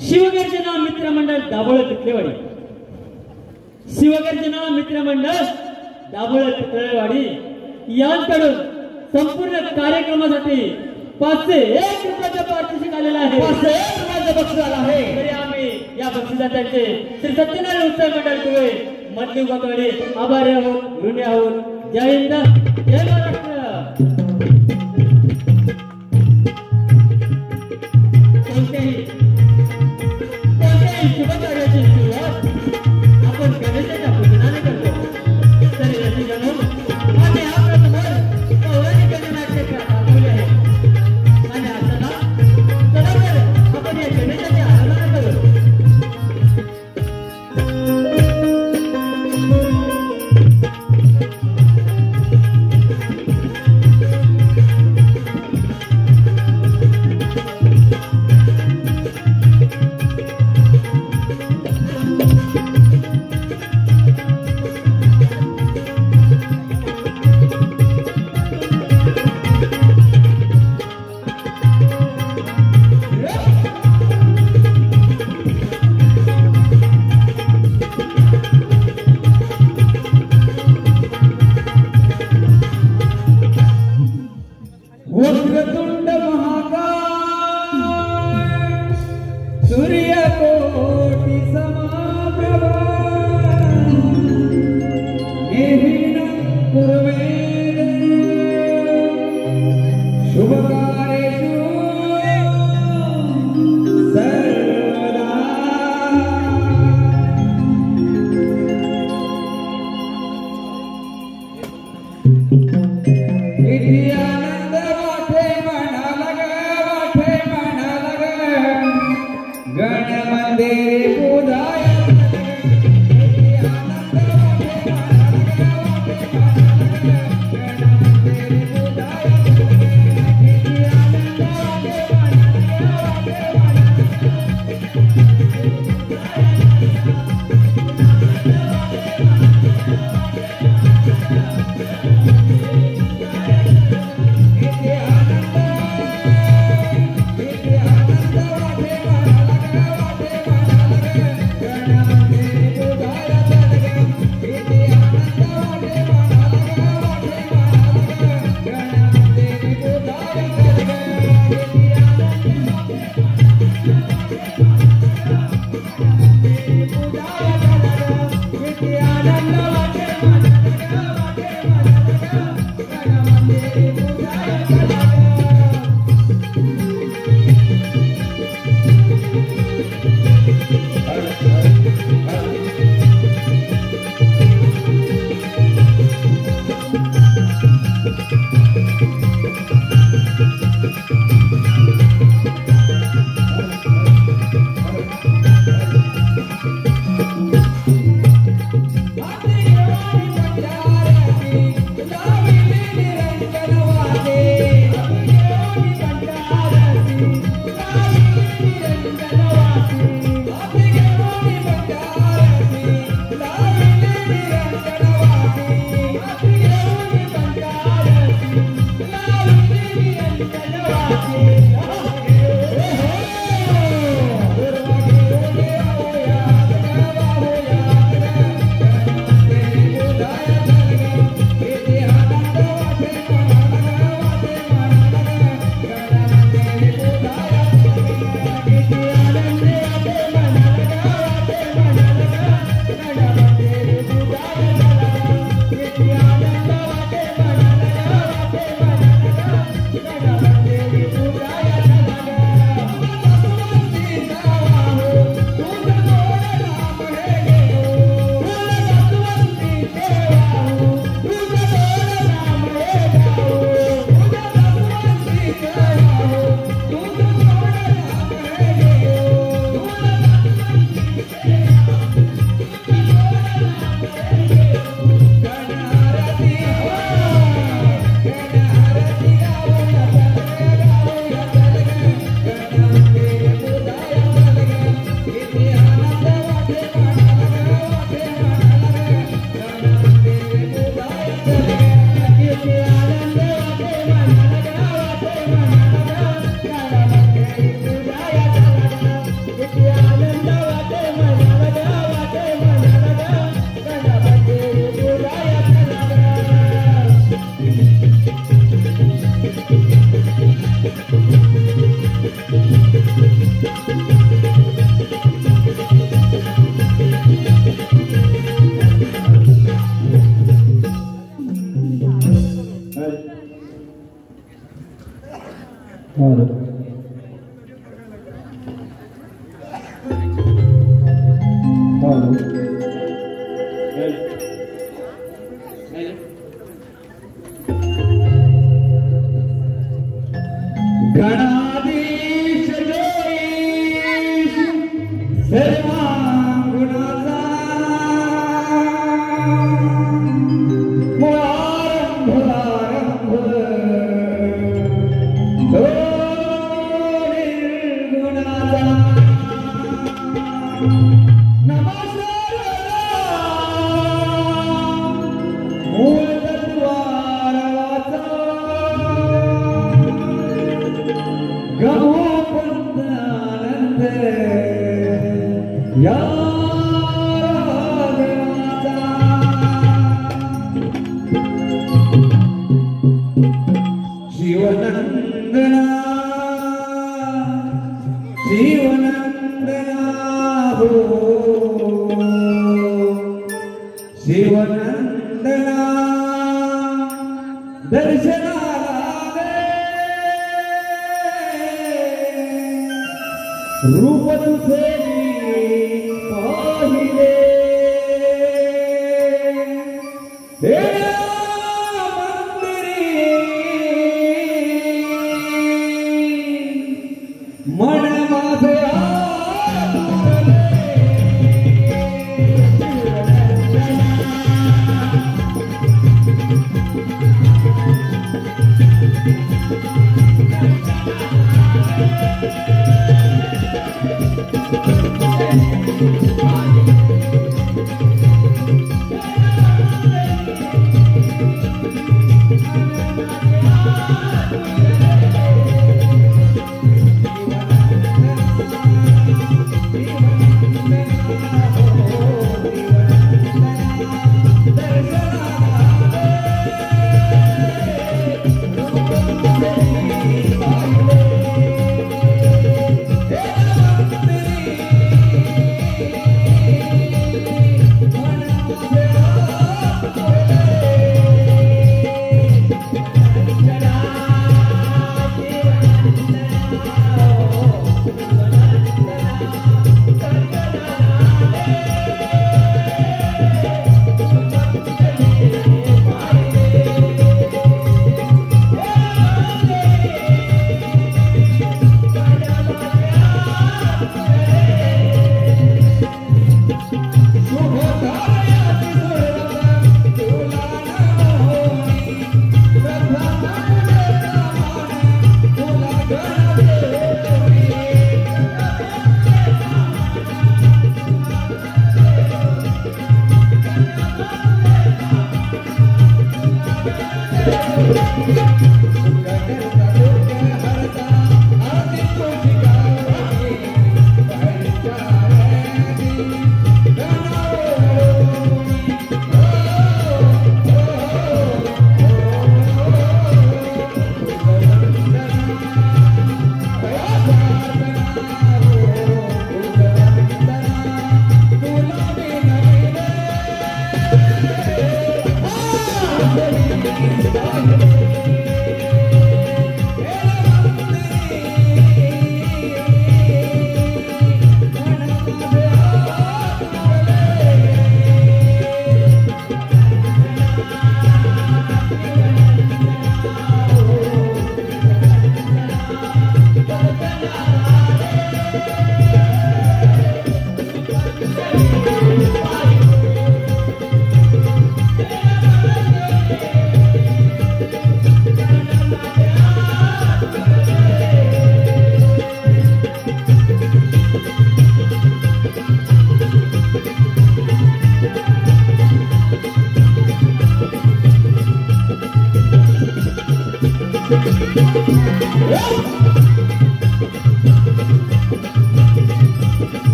शिवगर्जना मित्रमंडळ दाभोळ तिकलेवाडी, शिवगर्जना मित्रमंडळ दाभोळ तिकलेवाडी यांकडून संपूर्ण कार्यक्रमासाठी 501 रुपयाचा पारितोषिक आलेला आहे. 501 रुपयाचं बक्षीस आलं आहे. तरी आम्ही या बक्षिसाचे श्री सत्यनारायण उत्सव मंडळ तुळे मधली उगाकडे आभारी आहोत, ऋणी आहोत. जय हिंद, जय महाराष्ट्र. कोणत्याही शुभ कार्याची सुरुवात आपण गणेशाच्या पूजनाने करतो. तरी रसिकांनो, आम्ही आपल्यासमोर पौराणिक गणनाट्य दाखवले आहे आणि आता चला तर आपण या गणेशाची आराधना करू. वक्रतुंड महाकाय सूर्यकोटि समप्रभा निर्विघ्नं कुरु शुभकार्येषु सर्वदा. गणाधीश जोईश सर्वांगुणाचा मुळारंभ तो निर्गुणाचा मूळ तत्वारवाचा गमोपंत आनंद या रागाचा शिवनंदना शिवनंदना हो शिवनंदना दर्शनाला रूप तुझे पाहिले हे मंदिरी मन माझे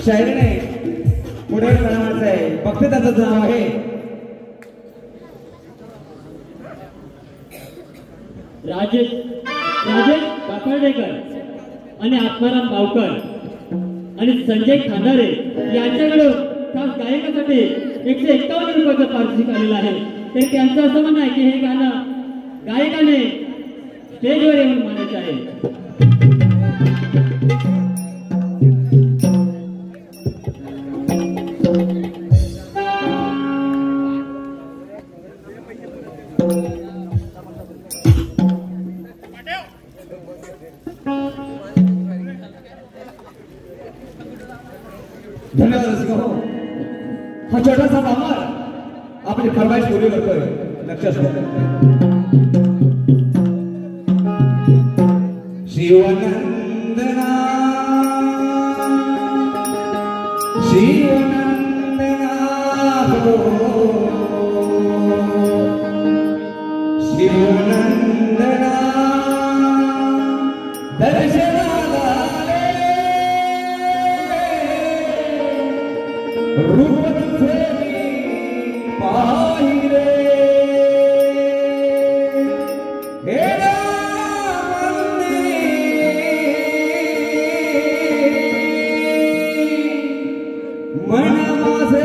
शायरी नाही पुढे नावाचं आहे फक्त त्याचं नाव आहे राजेश काकर्डेकर आणि आत्माराम बावकर आणि संजय खांदारे यांच्याकडून खास गायकासाठी 151 रुपयाचं पारितोषिक आलेलं आहे। तर त्यांचं असं म्हणणं आहे की हे गाणं गायकाने स्टेजवर येऊन म्हणायचं आहे। धन्यवाद रसिका हो। हा छोटासा बामर आपली फरमाईश पूरी करतोय, लक्षात ठेवा। शिवनंदना शिवनंदना हो शिवनंदना दर्शनाला रूप तुझे पाहिले हे मन माझे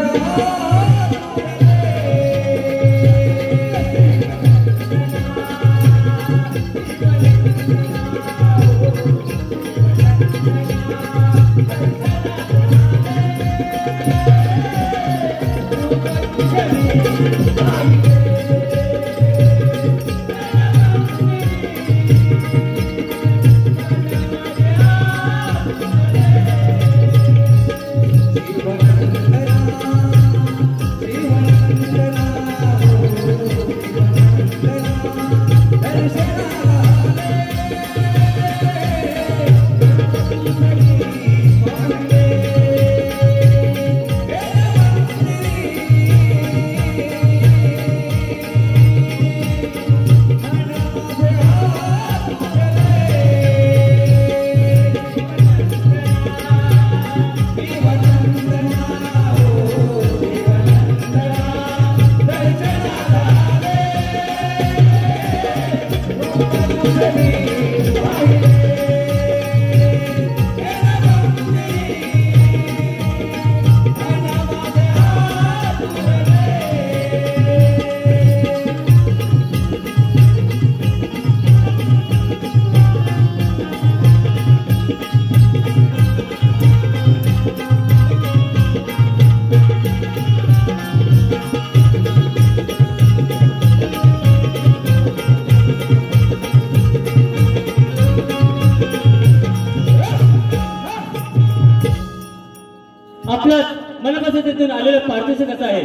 आपलं मनपसंतीतून आलेलं पारितोषिक असं आहे।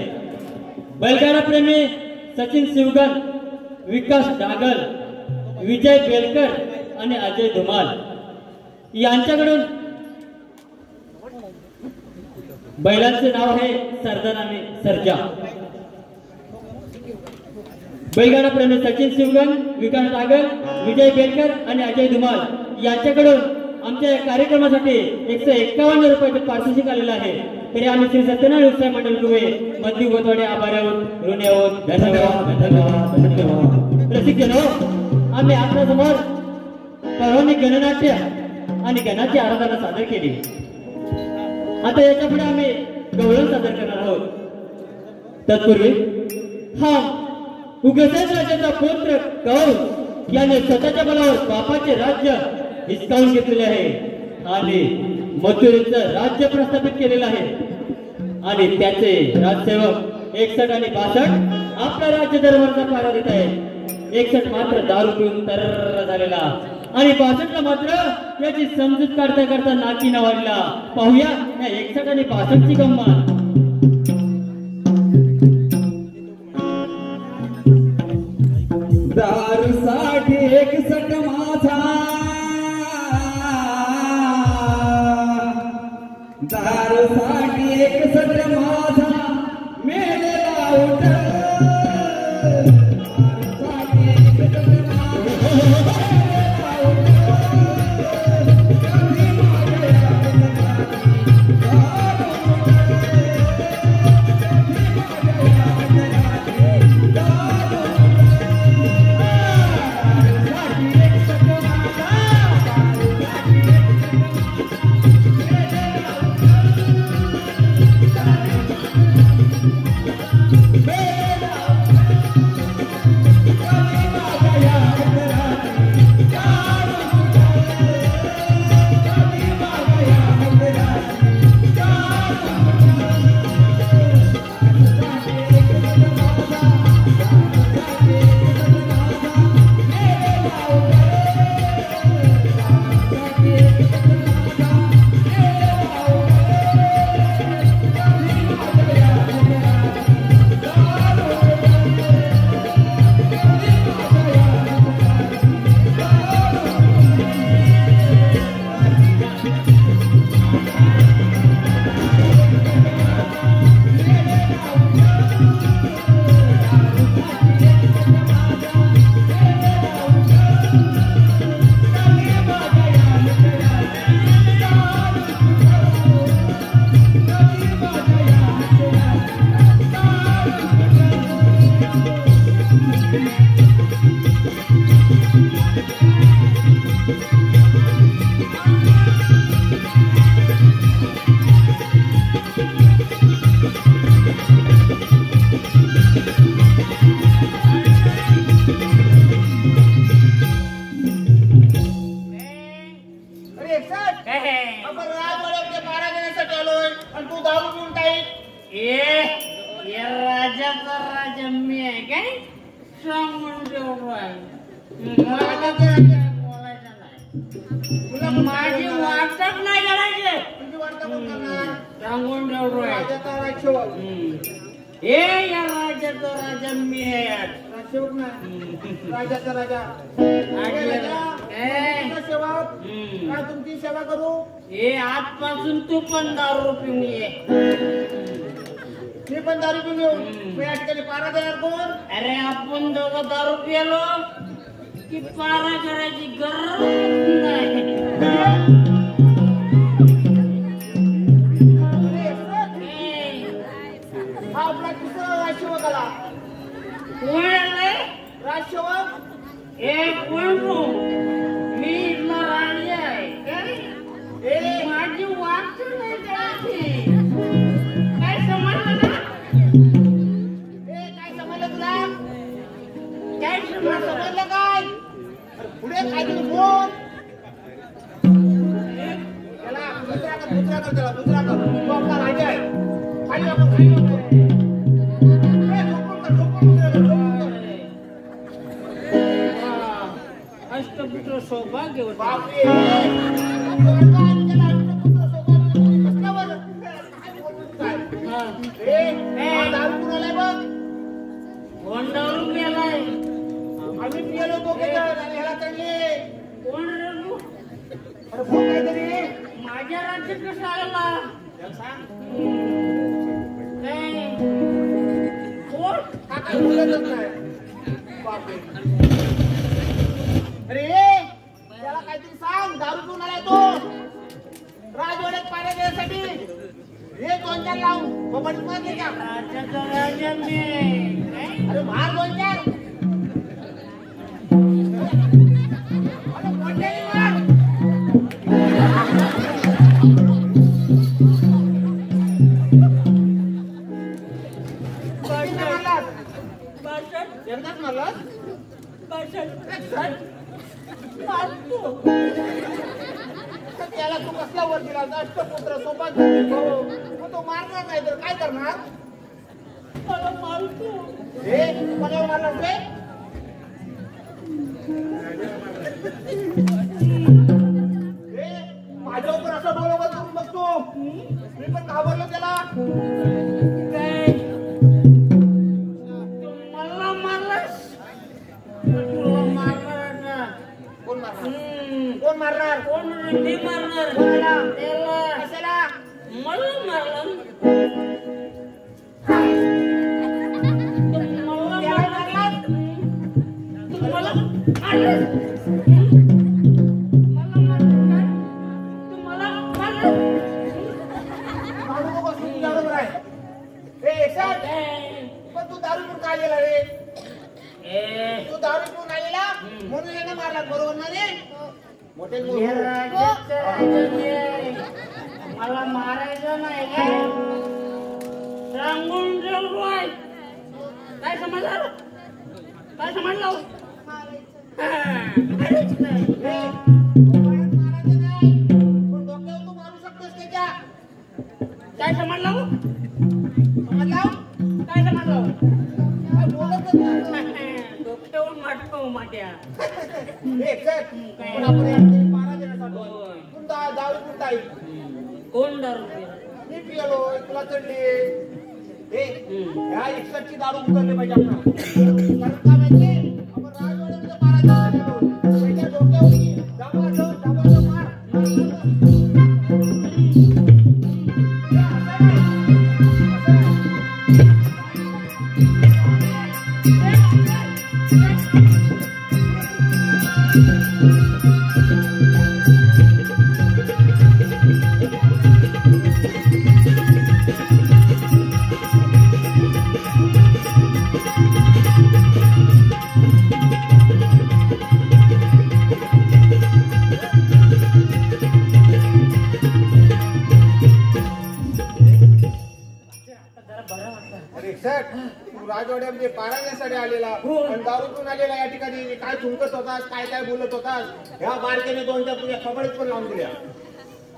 बैलगाडा प्रेमी सचिन शिवगण, विकास डागल, विजय बेलकर आणि अजय धुमाल यांच्याकडून बैलांचे नाव आहे सरदार आणि सर्जा। बैलगाडा प्रेमी सचिन शिवगण, विकास डागल, विजय बेलकर आणि अजय धुमाल यांच्याकडून आमच्या कार्यक्रमासाठी 151 रुपयाचं पारितोषिक आलेलं आहे। तरी आम्ही श्री सत्यनारायण व्यवसाय मंडळ कुवे मध्य गोतवाडे आभारी आहोत, ऋणी आहोत। धन्यवाद धन्यवाद धन्यवाद। रसिकजन हो, आम्ही आपल्या समोर पर्वणी गणनाट्य आणि गणाची आराधना सादर केली। आता याच्या पुढे आम्ही गवळण सादर करणार आहोत। तत्पूर्वी हा उग्रसेन राजाचा पुत्र कौर याने स्वतःच्या बलावर बापाचे राज्य हिसकावून घेतलेले आहे आणि मथुरेचं राज्य प्रस्थापित केलेलं आहे आणि त्याचे राजसेवक 61 आणि 62 आपला राज्य दरबारचा पहारा देत आहे। 61 मात्र दारू पिऊन तर झालेला आणि 62 मात्र याची समजूत काढता करता नाकी नवाडला। पाहूया या 61 आणि 62 ची गंमत। दारूसाठी 61 माझा, दारूसाठी 61 माझा मेलेला उठ, दारूसाठी 61 माझा तू दारू पिऊन टाईट. या राजाचा राजा मी आहे काय सांगून ठेवलो आहे. मला काय बोलायचं नाही. तुला माझी वाटप नाही करायची. तुझी वार्ता कोण करणार? सांगून ठेवलो आहे. राजाचा राजसेवक. हे या राजाचा राजा मी आहे आज. राजसेवक नाही, राजाचा राजा. राजा सेवक, काय तुमची सेवा करू? हे आजपासून तू पण दारू पिऊन ये. मी पण दारू पिऊन येऊ. मी या ठिकाणी पारा देणार कोण? अरे आपण दोघं दारू पिलो की पारा करायची गरज नाही. हा आपला दुसरा राजसेवक आला. कोण आहे? राजसेवक कोण मी इथला राजा आहे काय? माझी वाट नाही करायची. काय समजलं ना? काय समजलं तुला? काय तुला समजलं? समजलं काय? अरे पुढे काय तरी बोल. त्याला दुसरा कर त्याला दुसरा कर. तो आपला राजा आहे. खाली आपण खाली नको. अष्टपुत्र सौभाग्य होतं. बापरे दारू कुणाला बघ. कोण दारू प्यालाय? आम्ही पिलो तो ह्याला चांगले. कोण रे तू? अरे बोल काहीतरी. माझ्या राज्यात कसं आला? त्याला सांग. काय? कोण? हा काय बोलतच नाही. बापरे. अरे त्याला काहीतरी सांग. दारू पिऊन आलाय तो राजवाड्यात पाण्या देण्यासाठी. हे 2-4 लावून बबडीत मार घे का. राजाचा राजा मी आहे. काय? अरे मार 2-4. अरे मोठ्याने मार. किती मारलास? एकदाच मारलास? तर त्याला तू कसला वर दिला? अष्टपुत्र सौभाग्य. मग तो मारणार नाही तर काय करणार? हे कोणाला मारणार रे? माझ्या उपर असं डोळ्यावर करून बघतो. मी पण घाबरलो त्याला. काय? मला मारलास? तुला मारणार ना. कोण मारणार? कोण मारणार? कोण रे? मी मारणार. कोणाला? त्याला. कशाला? मला मारलं. त्याला मारलास? तुम्हाला मारलं? तुम्हाला मारलं? मारू नकोस, तू तुझ्याबरोबर आहे. ए, एकसाथ. पण तू दारू पिऊन का आलेला रे? तू दारू पिऊन आलेला म्हणून यानं मारला, बरोबर ना रे? मोठे मला मारायचं नाही काय? सांगून ठेवलो आहे. काय समजलं? काय समजलं? मारायचं नाही, पण डोक्यावर तू मारू शकतोस त्याच्या. काय समजलं? समजला? काय समजलं? काय बोलतच नाही. डोक्यावर मारतो माझ्या. एकसाथ. पण आपण याच्याकडे पारा देण्यासाठी. तू दारू पिऊन टाईट. कोण दारू पिला? मी पिलो, तुला चढली. ह्या एकसाथची दारू उतरली पाहिजे आपण. कारण का माहितीये? आपण राजवाड्यामध्ये पारा देण्यासाठी आलो. त्याच्या डोक्यावरती डाबाडोब मार. राजवाड्यामध्ये पारायण्यासाठी आलेला पण दारू पिऊन आलेला या ठिकाणी काय थुंकत होतास काय काय बोलत होतास ह्या बारकेने 2-4 तुझ्या खबरीत पण लावून दिल्या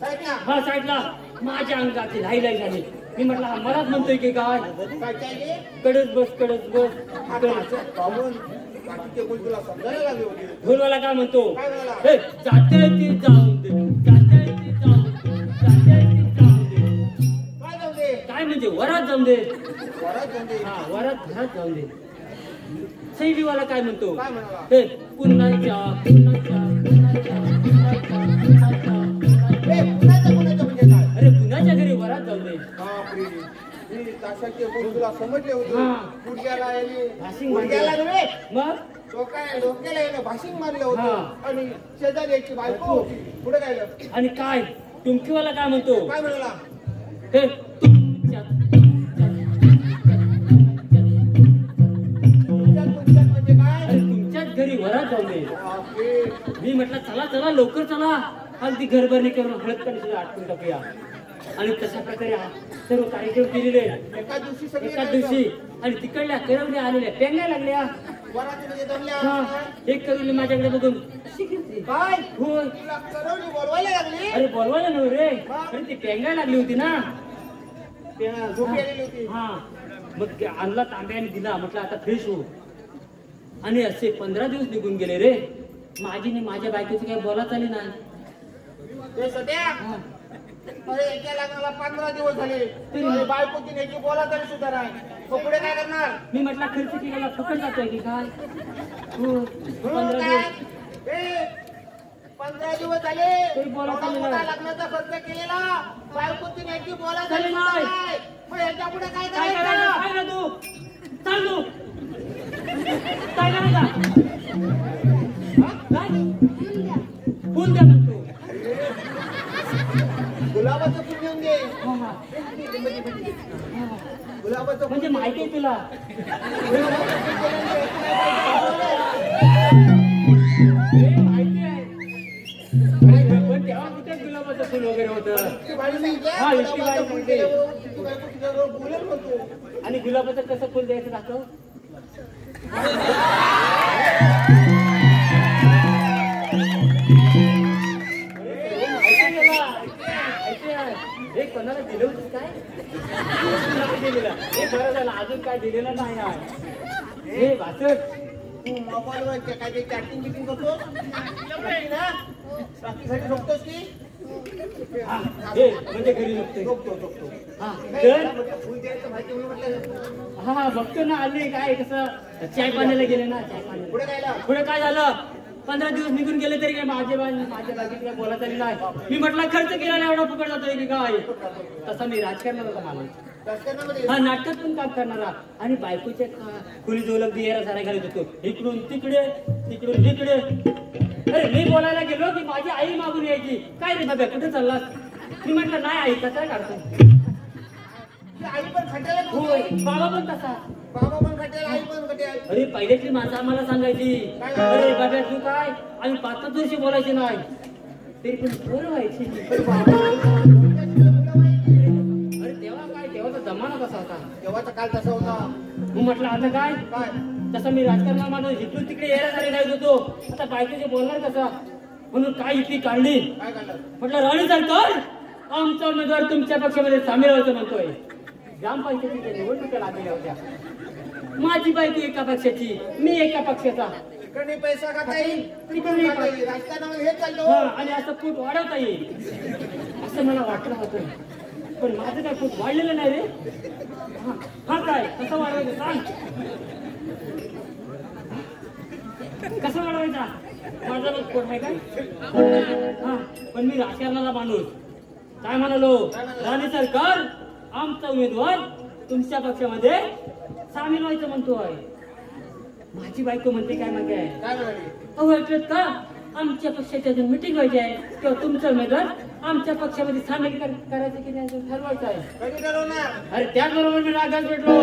साईड ना हा साईडला माझ्या अंगाची लाई झाली. मी म्हटलं हा मलाच म्हणतोय की काय काय काय कडच बस पाहून बाकीचे बोल तुला समजायला लागले होते. ढोलवाला काय म्हणतो काय म्हणाला? हे जाते ती जाऊन दे जाते ती जाऊन दे काय जाऊ दे काय म्हणजे वरात जाऊन दे वरात जाऊ दे. हा वरात घरात जाऊन दे. शैलीवाला काय म्हणतो काय म्हणाला? हे पुन्हाच्या हे पुण्याचं म्हणजे काय? अरे पुण्याच्या घरी वरात जाऊन दे. बापरे. हे तासाचे बोल तुला समजले होते. हा. गुडघ्याला याने भाशिंग गुडघ्याला मारलं. नव्हे मग डोक्याला याने भाशिंग मारलं हा. होतं आणि शेजारी याची बायको होती. पुढे काय झालं? आणि काय टुमकीवाला काय म्हणतो काय म्हणाला? हे तुमच्या तुमच्यात म्हणजे काय? अरे तुमच्याच घरी वरात जाऊन दे. बापरे. मी म्हटलं चला चला लवकर चला अगदी घरभरणी करून हळद कधी आटकून टाकूया. आणि तशा प्रकारे सर्व कार्यक्रम केलेले एका दिवशी सगळे एकाच दिवशी. आणि तिकडल्या करवल्या आलेल्या पेंग्या लागल्या. वरातीमध्ये जमल्या. हा एक करवली माझ्याकडे बघून शिकली. काय? होय तुला करवली बोलवायला लागली? अरे बोलवायला नव्हे रे अरे ती पेंग्या लागली होती ना. झोपी आलेली होती. हा मग आणला तांब्याने दिला. म्हटलं आता फ्रेश हो. आणि असे 15 दिवस निघून गेले रे. माझी माझ्या बायकोची काही बोलाच आली नाही. ते सध्या हा. अरे एका लग्नाला 15 दिवस झाले. अरे बायकोची नेची बोला तरी सुद्धा नाही. मग पुढे काय करणार? मी म्हटलं खर्च केलेला फुकट जातोय की काय हो म्हणून 15 काय? दिवस ए, 15 दिवस झाले. तरी बोला एवढा चाललेला मोठा आहे. लग्नाचा खर्च केलेला बायकोची नेची बोला तरी चालेल सुद्धा नाही. नाही. मग याच्या पुढे काय काय करायचं करायचं? काय ना तू चाल तू काय करायचा काय फुल द्या म्हणतो. गुलाबाचं फुल घेऊन घे. हा, हा. गुलाबाचं फुल म्हणजे माहिती आहे तुला हे माहिती आहे. पण तेव्हा कुठे गुलाबाचं फुल वगैरे होतं. ती बाई सांगते, हा, इतकी बाई गुलाबाचं फुल सांगते. केल्यावर ती बायको तुझ्याजवळ बोलेल म्हणतो. आणि गुलाबाचं कसं फुल द्यायचं दाखव. हे कोणाला दिलं होतं काय दिलेलं हे बरं झालं अजून काय दिलेलं नाही ना. हे वाचत तू मोबाईलवर काय ते चॅटिंग बिटिंग करतो ना? रात्रीसाठी झोपतोस की? हे म्हणजे घरी झोपते. झोपतो. हा नाही, तर त्याला म्हटलं फुल द्यायचं माहिती म्हणून म्हटलं. हा बघतो ना आले काय कसं चाय पाण्याला गेले ना चाय पाण्याला. पुढे काय लाव? पुढे काय झालं 15 दिवस निघून गेले तरी काय माझ्या बाकीत काय बोलत आली नाही. मी म्हटलं खर्च केला एवढा फुकट जातोय की काय. तसा मी राजकारणात होता मला. राजकारणामध्ये हा नाटकात पण काम करणारा आणि बायकोच्या खोली जोलक दियारा सारा घालत होतो. इकडून तिकडे तिकडून इकडे. अरे मी बोलायला गेलो की माझी आई मागून यायची काय रे बाबा कुठे चाललास. मी म्हटलं नाही आई कसा काढतो. ती आई पण खट्याला होय बाबा पण तसा. बाबा पण खट्याला आई पण खट्याला. अरे पहिल्यातली माणसं आम्हाला सांगायची काय? अरे बाबा तू काय आम्ही 5-5 वर्षी बोलायचे नाही तरी पण बोल व्हायची. अरे तेव्हा काय तेव्हाचा जमाना कसा होता. तेव्हाचा काल तसा होता. मग म्हटलं आता काय काय? तसं मी राजकारणात माणूस इथून तिकडे यायला सारे नाही होतो. आता बायकोचे बोलणार कसा म्हणून काय युक्ती काढली. काय काढलं? म्हटलं राणी सरकार आमचा उमेदवार तुमच्या पक्षामध्ये सामील व्हायचं म्हणतोय. ग्रामपंचायतीच्या निवडणुका लागलेल्या होत्या. माझी बायको एका पक्षाची मी एका पक्षाचा. इकडे पैसा खाता येईल तिकडे खाता येईल. राजकारणामध्ये हेच चाललं हा, हो. आणि असं फूट वाढवता येईल असं मला वाटलं होतं. पण माझं काय फूट वाढलेलं नाही रे. हा काय कसं वाढवायचं सांग. कसं वाढवायचा माझा मग फूट आहे काय. हा पण मी राजकारणाला माणूस काय म्हणालो राणी सरकार आमचा उमेदवार तुमच्या पक्षामध्ये सामील व्हायचं म्हणतोय. माझी बायको म्हणते काय मागे आहे. काय म्हणाली? अहो ऐकलं का आमच्या पक्षाची अजून मिटिंग व्हायची आहे तेव्हा तुमचा उमेदवार आमच्या पक्षामध्ये सामील करायचं की नाही अजून ठरवायचं आहे. कधी ठरवणार? अरे त्याचबरोबर मी रागात भेटलो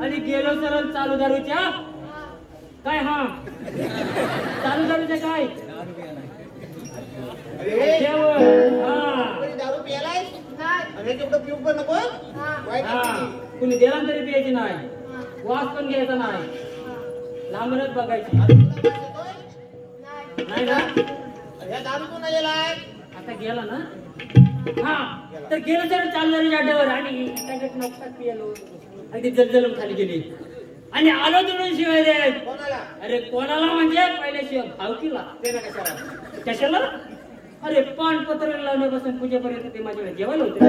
आणि गेलो सरळ चालू दारूच्या काय. हा चालू दारूच्या काय अरे जेवण. हा कधी दारू प्यायलाय नाही. आणि तेवढं पिऊ पण नको. वाईट हा आहे. कुणी दिला तरी प्यायची नाही. वास पण घ्यायचा नाही. लांबरच बघायची दारू तुला वास येतोय? नाही. नाही ना. या दारू तू नाही गेलाय. आता गेला ना हा तर गेलं तर चालणारी जाड्यावर आणि त्याच्यात नोकसात पियालो आणि ती जलजलून खाली गेली आणि आलो दुरून शिवाय रे कोणाला अरे कोणाला म्हणजे पहिल्याशिवाय भावकीला त्याला कशाला कशाला अरे पानपत्र लावण्यापासून पूजेपर्यंत ते माझ्याकडे जेवायला होते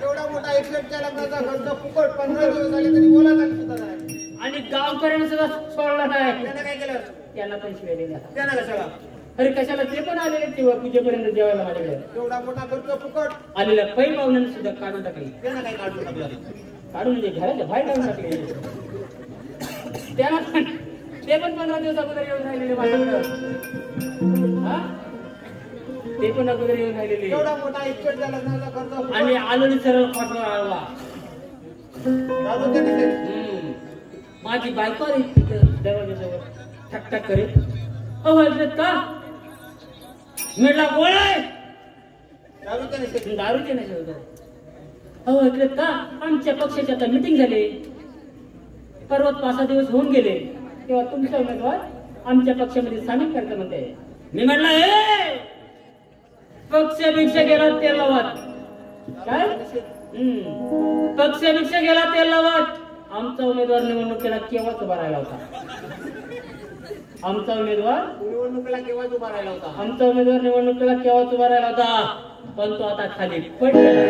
एवढा मोठा एक्सिडेंटच्या लग्नाचा खर्च फुकट 15 दिवस झाले तरी बोला सुद्धा नाही आणि गावकऱ्यांना सुद्धा सोडला नाही त्यानं काय केलं त्यांना पण शिवाय दिल्या त्यानं कशाला अरे कशाला ते पण आलेले तेव्हा पूजेपर्यंत जेवायला माझ्याकडे एवढा मोठा खर्च फुकट आलेल्या पै पाहुण्यांनी सुद्धा काढून टाकले त्यानं काय काढून टाकलं काढून म्हणजे घराच्या बाहेर काढून टाकले त्यांना पण ते पण 15 दिवस अगोदर येऊन राहिलेले माझ्याकडे हा ते पण अगोदर येऊन राहिलेले एवढा मोठा एक्सिडेंटच्या लग्नाचा खर्च आणि आलोनी सरळ फाटवर आला दारू त्याने माझी बायको आली तिथं दरवाजाजवळ ठकठक करीत अहो ऐकलेत का मिळला गोळ आहे दारू त्याने दारूचे नाही होत अहो ऐकलेत का आमच्या पक्षाची आता मीटिंग झाली परवा 5-6 दिवस होऊन गेले तेव्हा तुमचा उमेदवार आमच्या पक्षामध्ये सामील करता म्हणते मी म्हटलं हे पक्षापेक्षा गेला तेल लावत काय पक्षापेक्षा गेला तेल लावत आमचा उमेदवार निवडणुकीला केव्हाच उभा राहिला होता आमचा उमेदवार निवडणुकीला केव्हाच उभा राहिला होता आमचा उमेदवार निवडणुकीला केव्हाच उभा राहिला होता पण तो आता खाली पडलेला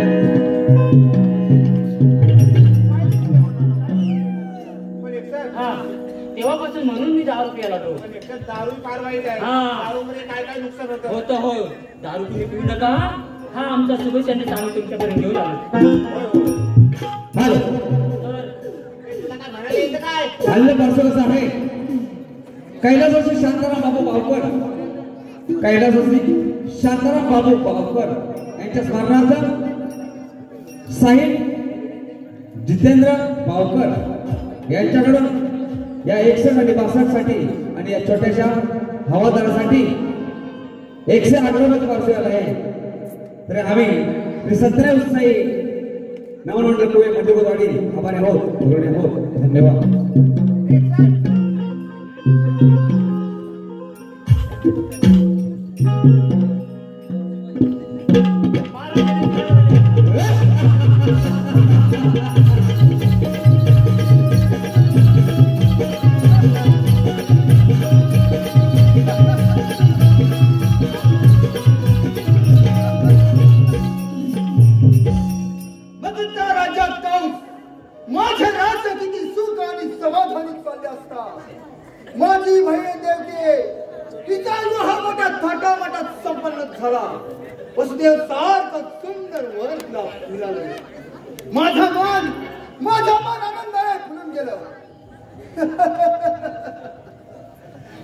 पण एकतर हा तेव्हापासून म्हणून मी 10 रुपये आला तो पण एकतर दारू फार वाईट आहे हा. दारूमध्ये काय काय नुकसान होतं होतं हो दारू तुम्ही पिऊ नका हा आमचा शुभेच्छाने आम्ही तुमच्यापर्यंत घेऊन आलो हॅलो तुला काय म्हणायला येतं काय हल्लं पार्श्व कसं आहे कैलासवासी शांताराम बाबू बावकर कैलासवासी शांताराम बाबू बावकर यांच्या स्मरणार्थ साहिब जितेंद्र बावकर यांच्याकडून या 61 आणि 62 साठी आणि या छोट्याशा हवादारासाठी 111 वार्षिक आहे तर आम्ही सत्रे उत्साही नवनमंडळ कुवे मध्यगोदवाडी आभारी आहोत ऋणी आहोत धन्यवाद मगच्या राज्यात काऊस माझ्या राज्य किती सुख आणि समाधानी चालले असता माझी बहीण देवते तिचा विवाह मोठ्या थाटामाटात संपन्न झाला वसुदेव सारखं सुंदर वर तिला मिळालं माझं मन आनंदाने फुलून गेलं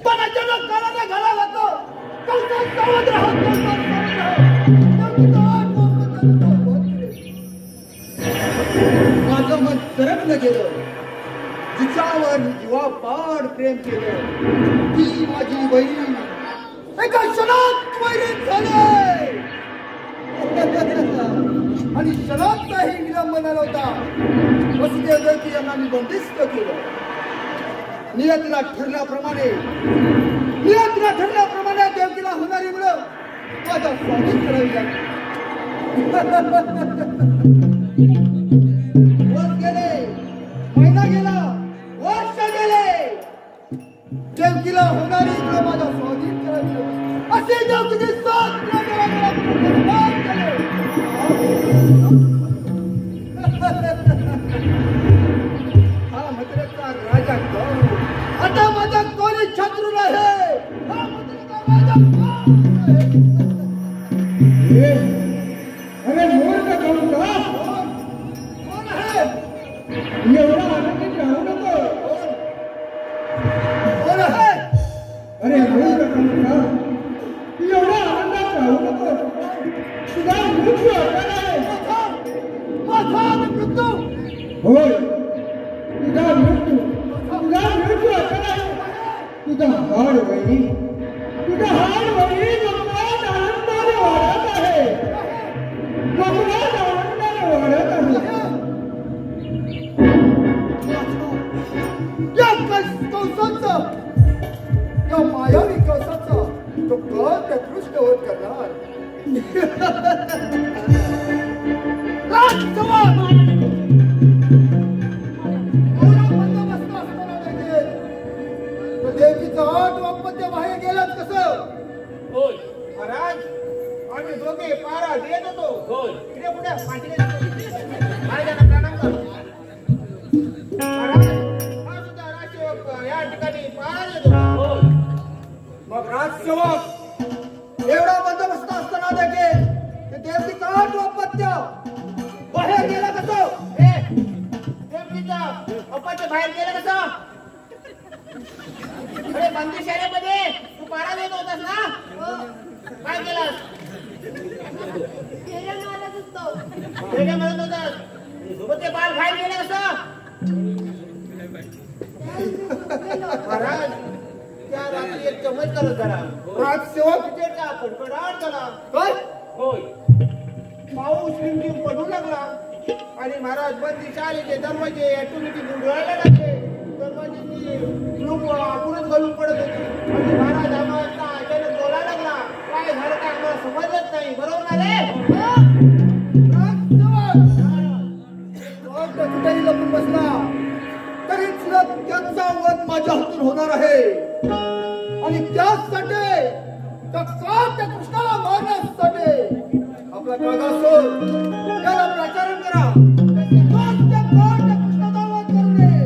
पण अचानक काळाने घाला लागतो कौसात सावध माझं मन सरकलं गेलं जिच्यावर मी जीवापाड प्रेम केलं ती माझी बहीण एका क्षणात वैरीत झाले आणि क्षणातही विलंब न होता वसुदेव देवकी यांना मी बंदिस्त केलं नियतीला ठरल्याप्रमाणे देवकीला होणारी मुलं माझा स्वागत करावी लागली वर्ष गेले महिना गेला वर्ष गेले देवकीला होणारी मुलं माझा स्वाधीन करावी लागली असे देवकीचे 7 हा मद्रेचा राजा कोण आता माझा कोणी शत्रू नाही हा मद्रेचा राजा कोण अरे मूर्ख कौसा कोण आहे एवढा आनंदी राहू नको कोण आहे अरे मूर्ख कौसा एवढा आनंदात राहू नको तुझा मृत्यू होणार आहे माझा मृत्यू होय तुझा मृत्यू होणार आहे तुझा हाड वहिनी गगनात आनंदाने वाढत आहे या कौसाचा या मायावी कौसाचा तो कळ त्या दृष्टवत करणार देवीचा आठ वापत्य बाहेर गेलात कसं? होय महाराज आम्ही दोघे पारा देत होतो. होय इकडे पुढे पाठीला महाराजांना प्रणाम कर. महाराज हा सुद्धा राजसेवक या ठिकाणी पारा देतो. होय मग राजसेवक एवढा बंदोबस्त असताना देखील ते देवीचा आठ वापत्य बाहेर गेला कसं? देवकीचा अपत्य बाहेर गेलं कसं? अरे बंदीशाळेमध्ये तू पारा देत होतास ना? काय केलास? फेऱ्या मारत होतो. वेगळ्या म्हणत होतास. मग ते बाल बाहेर गेलं कसं? महाराज त्या रात्री एक चमत्कार झाला. राजसेवक विजेचा कडकडाट झाला. काय? होय पाऊस रिमझिम पडू लागला आणि महाराज बंदीशाळेचे दरवाजे ऍटोमॅटिक उघडायला लागले. दरवाजेची लूप आतूनच घालून पडत होती आणि महाराज आम्हाला अचानक बोलायला लागला. काय झालं काय आम्हाला समजलंच नाही. बरोबर ना रे? कुठेही लपून बसला तरीच ना त्यांचा वध माझ्या हातून होणार आहे आणि त्यासाठी त्या कृष्णाला मारण्यासाठी आपला कागासूर त्याला प्रचारण करा. कृष्णाचा वध करू नये.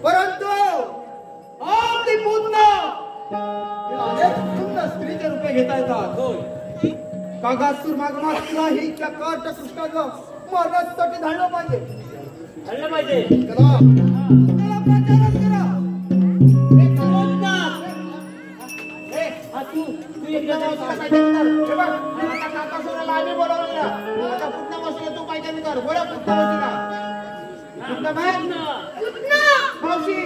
परंतु आपली पूतना अनेक सुंदर स्त्रीचे रूपे घेता येतात. कागासूर मागमासला ही त्या कृष्णाला मारण्यासाठी धाडलं पाहिजे. त्याला प्रचारण करा. काकासुराला आम्ही बोलावलं. आता पुन्हा बसून तू पाहिजे कर. बोला पुन्हा बसून मावशी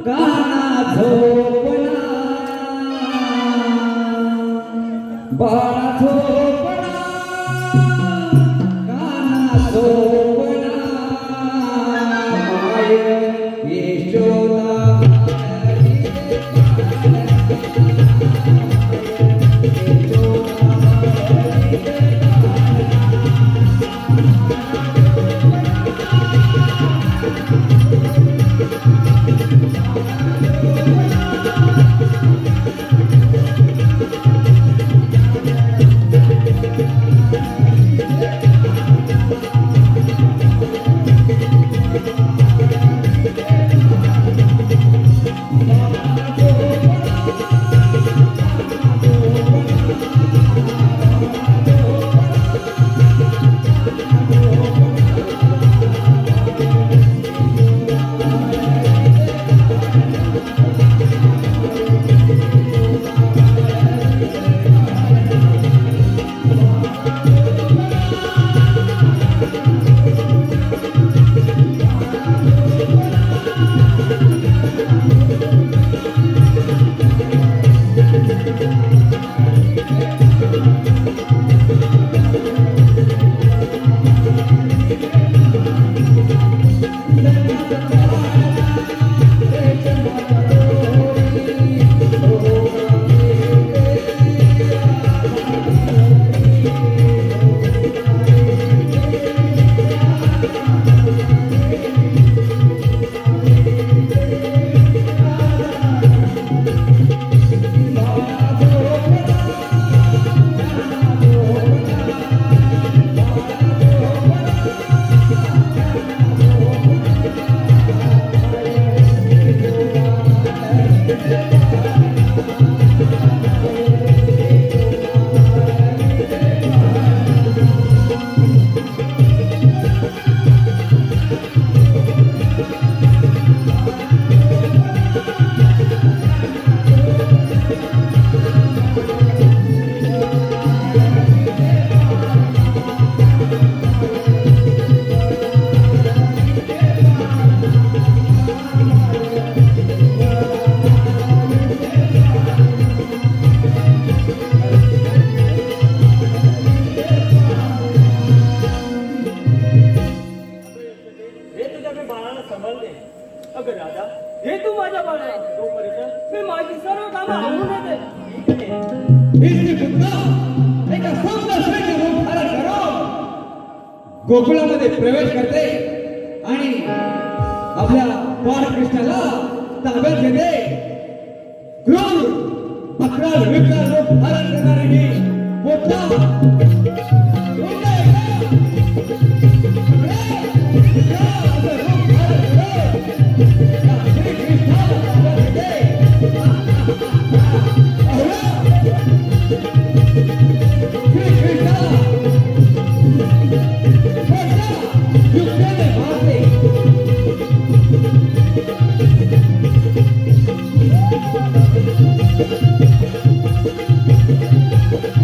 काना झोपना बाळा झोपना काना झोपना माय यशोदा गोकुळामध्ये प्रवेश करते आणि आपल्या बाळकृष्णाला ताब्यात घेते. क्रूर अकराल विकराल रूप धारण करणारे ही मोठा Thank you.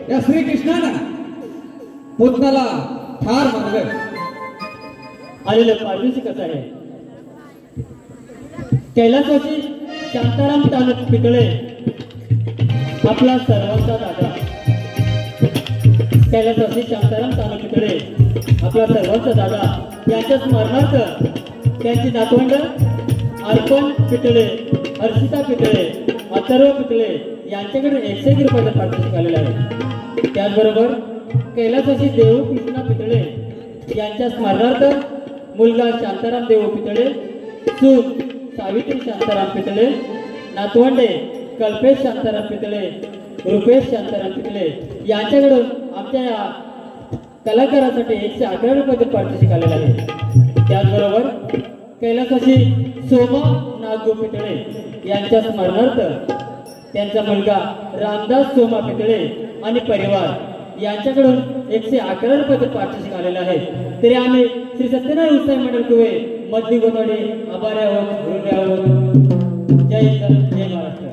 या श्रीकृष्णानं पुतनाला ठार मारलं. आलेलं पाठवून कसं आहे. कैलासवासी शांताराम तालुक पितळे आपला सर्वांचा दादा. कैलासवासी शांताराम तालुक पितळे आपला सर्वांचा दादा यांच्या स्मरणार्थ त्यांची नातवंड अर्पण पितळे, हर्षिता पितळे, अथर्व पितळे यांच्याकडे 101 रुपयाचा पारितोषिक आलेला आहे. त्याचबरोबर कैलासवासी देव कृष्णा पितळे यांच्या स्मरणार्थ मुलगा शांताराम देव पितळे, सून सावित्री शांताराम पितळे, नातवंडे कल्पेश शांताराम पितळे, रुपेश शांताराम पितळे यांच्याकडून आमच्या या कलाकारासाठी 111 रुपयाचे पारितोषिक आलेले आहे. त्याचबरोबर कैलासवासी सोमा नागू पितळे यांच्या स्मरणार्थ त्यांचा मुलगा रामदास सोमा पितळे आणि परिवार यांच्याकडून 111 रुपयाचे पारितोषिक आलेले आहे. तरी आम्ही श्री सत्यनारायण उत्सव मंडळ कुवे मधली गोतवाडी आभारी आहोत, ऋणी आहोत. जय हिंद, जय महाराष्ट्र.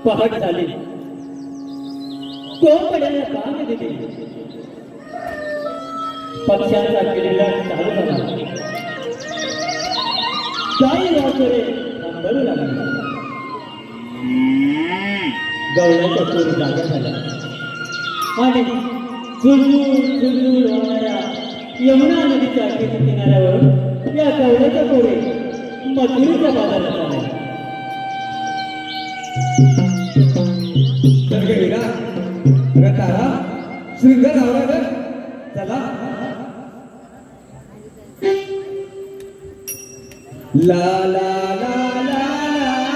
पहाट झाली, कोंबड्याला बांध दिली, पक्ष्यांचा किल्ला चालू झाला, काही वासरे थांबू लागली, गवळ्याच्या चोरी जागा झाल्या आणि झुळझुळ वाहणाऱ्या यमुना नदीच्या किनाऱ्यावर या गवळ्याच्या कोरी मजुरीच्या बाजारात आल्या. तारा श्रींगर आवरा चला. ला ला ला ला ला ला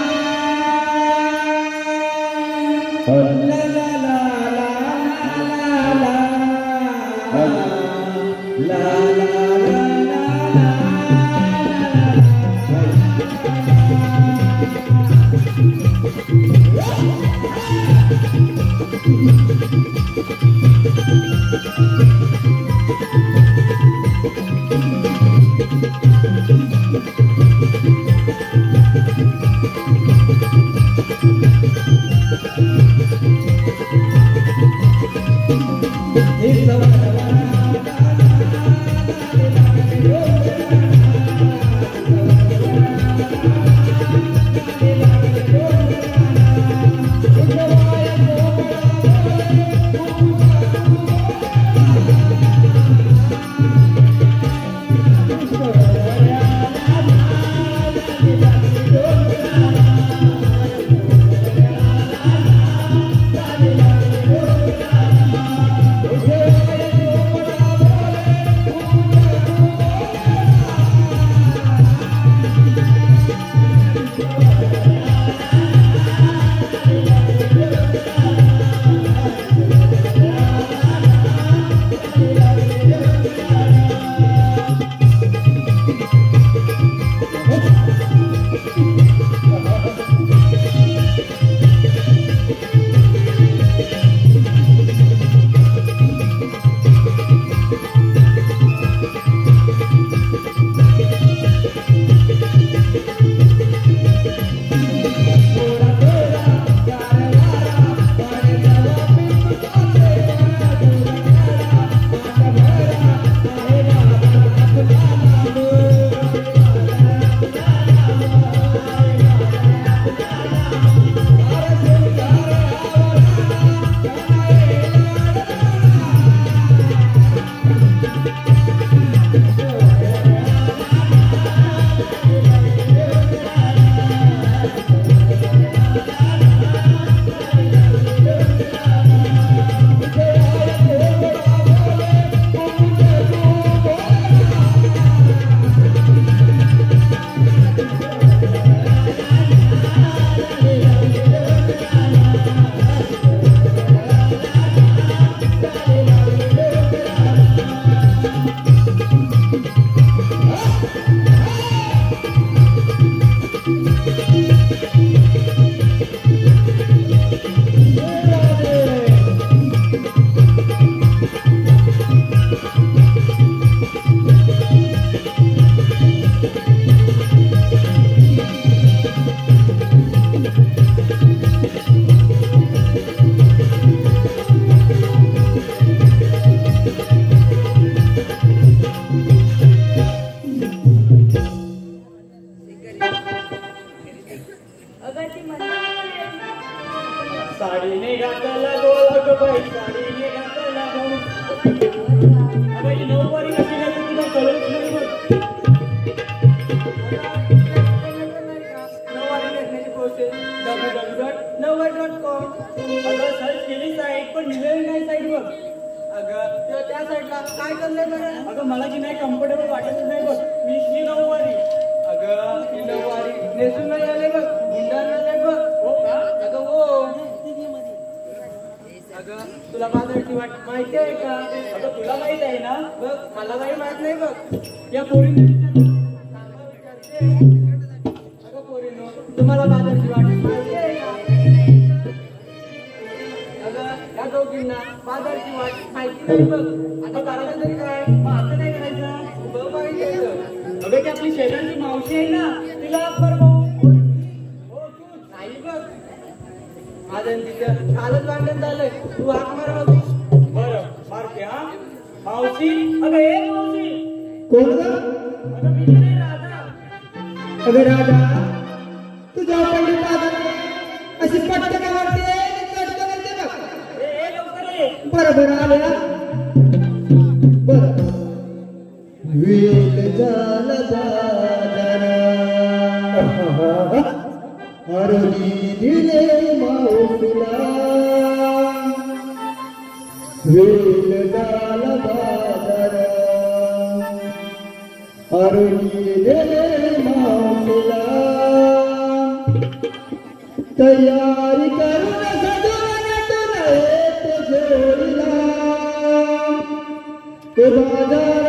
अगं बाई साडीने घातला भाऊ अगं ही नऊवारी कशी घालते तुला कळत नाही बघ नऊवारी घालण्याची प्रोसेस www.nowware.com अगं सर्च केली साईट पण निघाली नाही साईट बघ अगं त्या साईडला काय करलंय बरं अगं मला की नाही कम्फर्टेबल वाटतच नाही बघ मी ही नऊवारी अगं ही नऊवारी नेसून नाही आले बघ गुंडार नाही बघ हो का अगं हो अगं तुला बाजारची वाट माहिती आहे का अगं तुला माहित आहे ना बघ मला काही माहित नाही बघ या पोरीने विचारते अगं पोरीनो तुम्हाला बाजारची वाट माहिती आहे का अगं या दोघींना बाजारची वाट माहिती नाही बघ आता करायचं तरी काय मग असं नाही करायचं उभं पाहिजे अगं ती आपली शेजारची मावशी आहे ना तिला बरं भाऊ हो तू नाही बघ माझं तिचं कालच भांडण झालंय तू हाक मार बघ बरं मारते हा मावशी अगं हे मावशी कोण ग अगं मी नाही राधा अगं राधा तुझ्या पहिली पादा अशी पटकन वाटते चटकन येते बघ ए लवकर ये बरं बरं आले ना बरं वेल झाला बाजारा हरणी दिले माऊला वेल झाला बाजारा हरणी दिले माऊला तयारी करून सजवण्यातून येत जोडीला ते बाजारा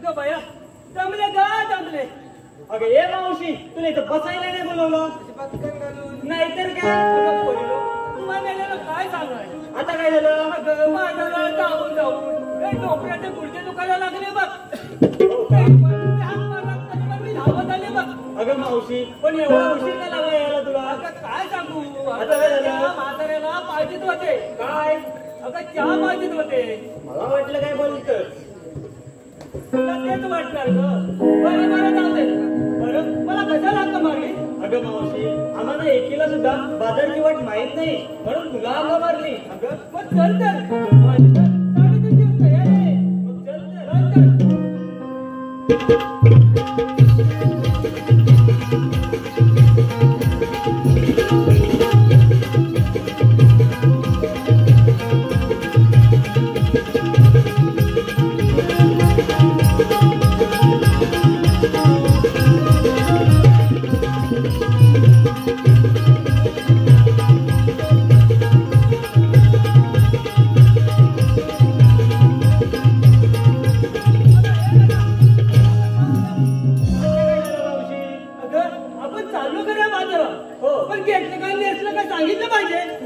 अगं बाया जमले गा जमले. अगं ये मावशी तुला इथं बसायला नाही बोलवलं नाहीतर काय. अगं पोरीनो तुम्हाला काय सांगाय आता काय झालं. अगं माझ्याला जाऊन जाऊन डोक्याचे गुडघे दुखायला लागले बघ. मी धावत आले बघ. अगं मावशी पण एवढा उशीर का लागला यायला तुला. अगं काय सांगू म्हाताऱ्याला पाहिजेच होते. काय अगं चहा पाहिजेच होते. मला वाटलं काय बोलतोस तुला तेच वाटणार ग. बरं बरं जाऊ दे. बरं मला कशाला हाक मारली. अगं मावशी आम्हाला एकीला सुद्धा बाजारची वाट माहित नाही म्हणून तुला हाक मारली. अगं मग चल तर साडेतीनची तयार आहे. मग चल तर.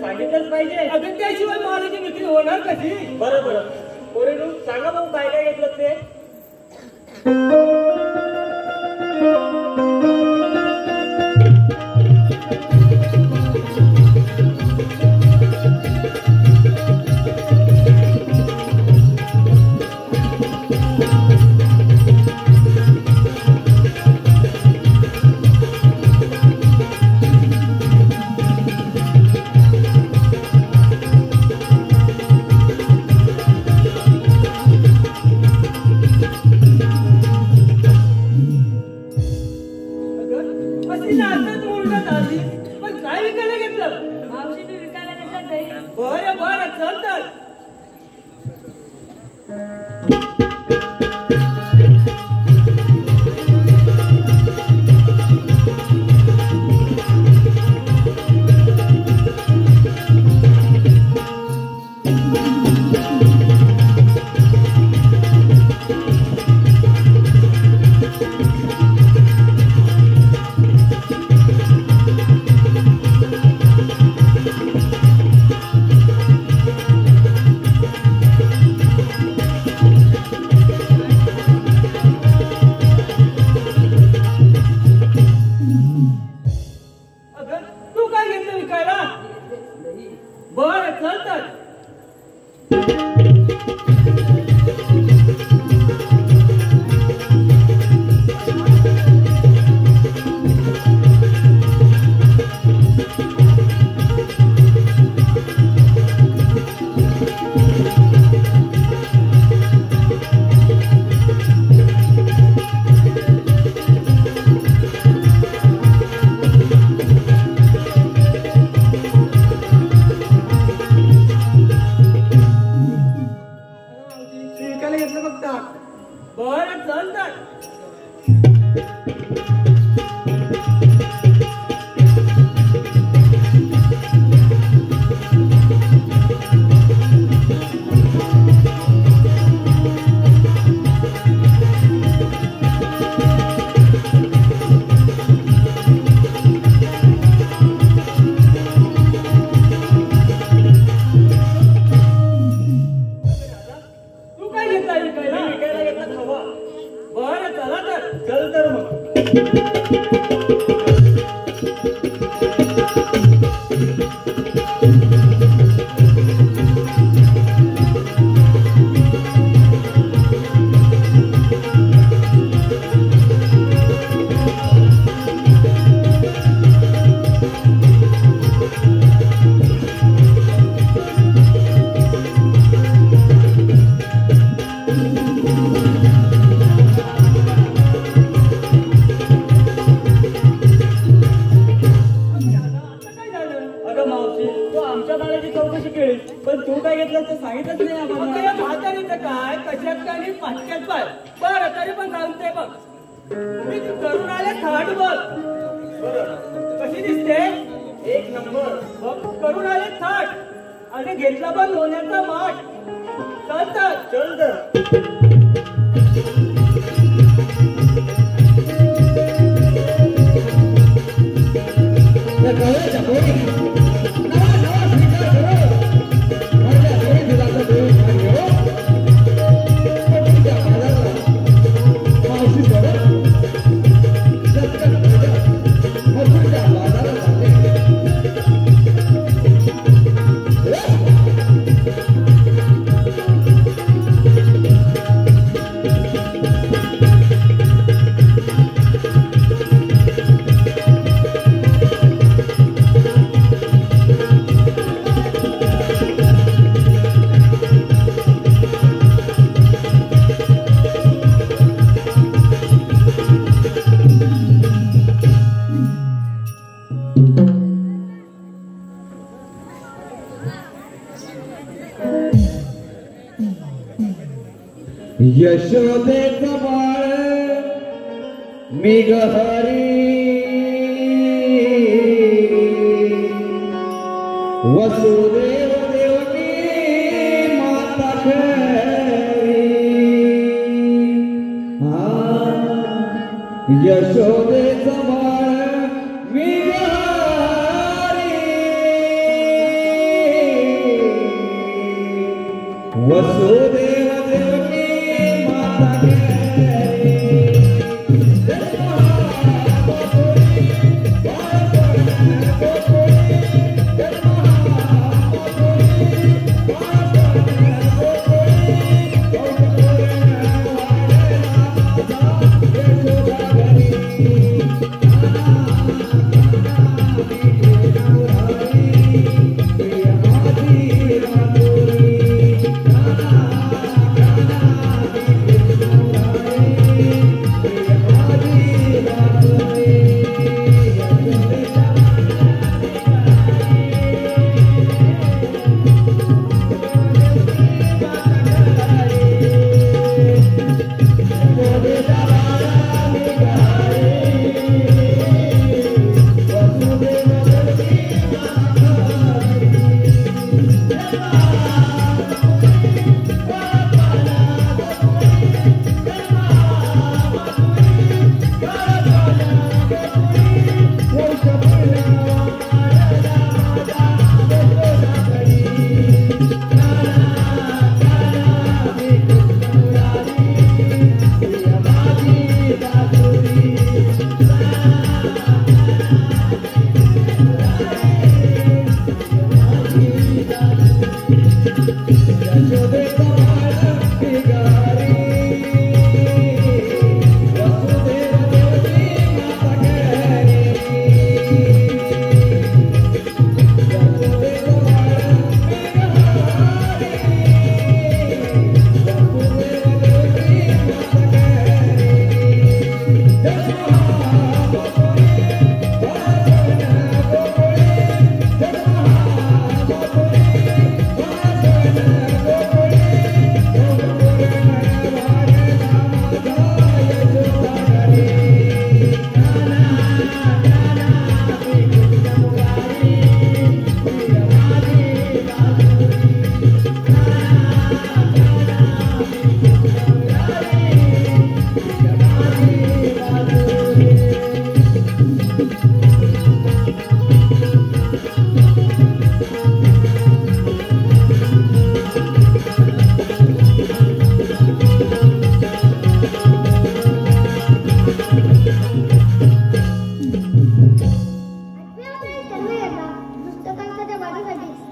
सांगितलंच पाहिजे. अगं त्याशिवाय मालाची विक्री होणार कशी. बरं बरं पोरीनो सांगा मग काय काय घेतलं ते. बरं बरं चल तर. चल तर यशोदेचं बाळ मी गहरी वसुदेव देवकी माता खरी यशोदेचं बाळ मी गहरी वसुदेव देवकी माता खरी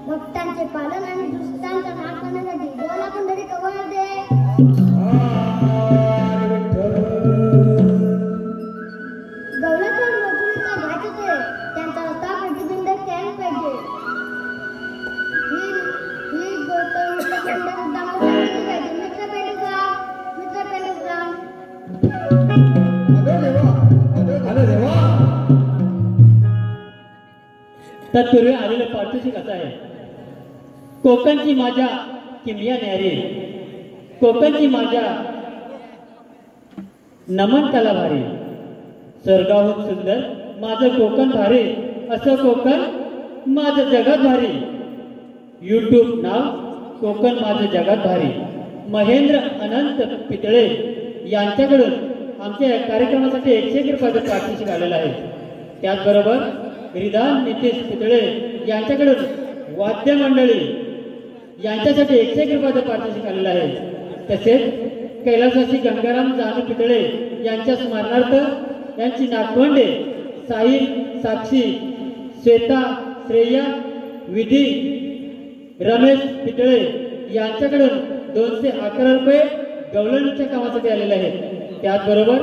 भक्तांचे पालन आणि दुष्टांचा नाश करण्यासाठी देवाला पण तरी कवर दे. गौलाचा मजुरीचा घाट येते त्यांचा रस्ता प्रतिबिंब केला पाहिजे. ही गोष्ट मित्रपिंड सुद्धा मला सांगितली पाहिजे. मित्रपिंड तत्पूर्वी आलेलं पारितोषिक असं आहे. कोकणची माझ्या किमया न्यारी, कोकणची माझ्या नमन कला भारी, स्वर्गाहून सुंदर माझं कोकण भारी, असं कोकण माझं जगात भारी. यूट्यूब नाव कोकण माझं जगात भारी. महेंद्र अनंत पितळे यांच्याकडून आमच्या या कार्यक्रमासाठी 101 रुपयाचं पारितोषिक आलेलं आहे. त्याचबरोबर रिधान नितीश पितळे यांच्याकडून वाद्य मंडळी यांच्यासाठी 101 रुपयाचं पारितोषिक आलेलं आहे. तसेच कैलासवासी गंगाराम जानू पितळे यांच्या स्मरणार्थ यांची नातवंडे साहिल, साक्षी, श्वेता, श्रेया, विधी, रमेश पितळे यांच्याकडून 211 रुपये गवळणीच्या कामासाठी आलेले आहेत. त्याचबरोबर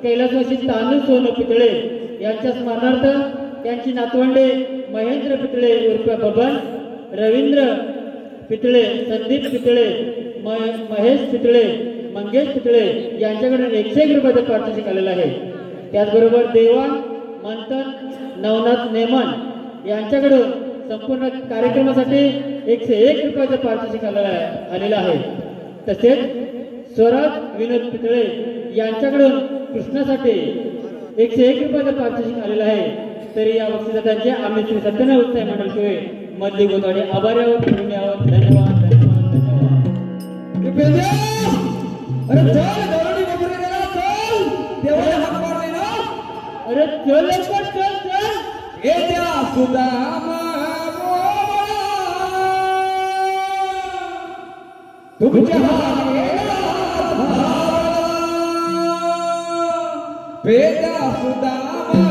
कैलासवासी तानू सोनू पितळे यांच्या स्मरणार्थ त्यांची नातवंडे महेंद्र पितळे उर्फ बबन, रवींद्र पितळे, संदीप पितळे, महेश पितळे, मंगेश पितळे यांच्याकडून 101 रुपयाचं पारितोषिक आलेलं आहे. त्याचबरोबर देवान, मंथन, नवनाथ नेमन यांच्याकडून संपूर्ण कार्यक्रमासाठी 101 रुपयाचं पारितोषिक आलेलं आहे. तसेच स्वराज विनोद पितळे यांच्याकडून कृष्णासाठी 101 रुपयाचं पारितोषिक आलेलं आहे. तरी या बक्षिसाचे आम्ही श्री सत्यनारायण उत्सव मंडळ शिवाय मधली गोतवाडी आभारी आहोत. धन्यवाद धन्यवाद धन्यवाद धन्यवाद. अरे चल गौरवणी बघून गेला चल देवाला हाक मारले ना. अरे चल लवकर चल चल. येत्या सुदामा तुमच्या पेदा सुदामा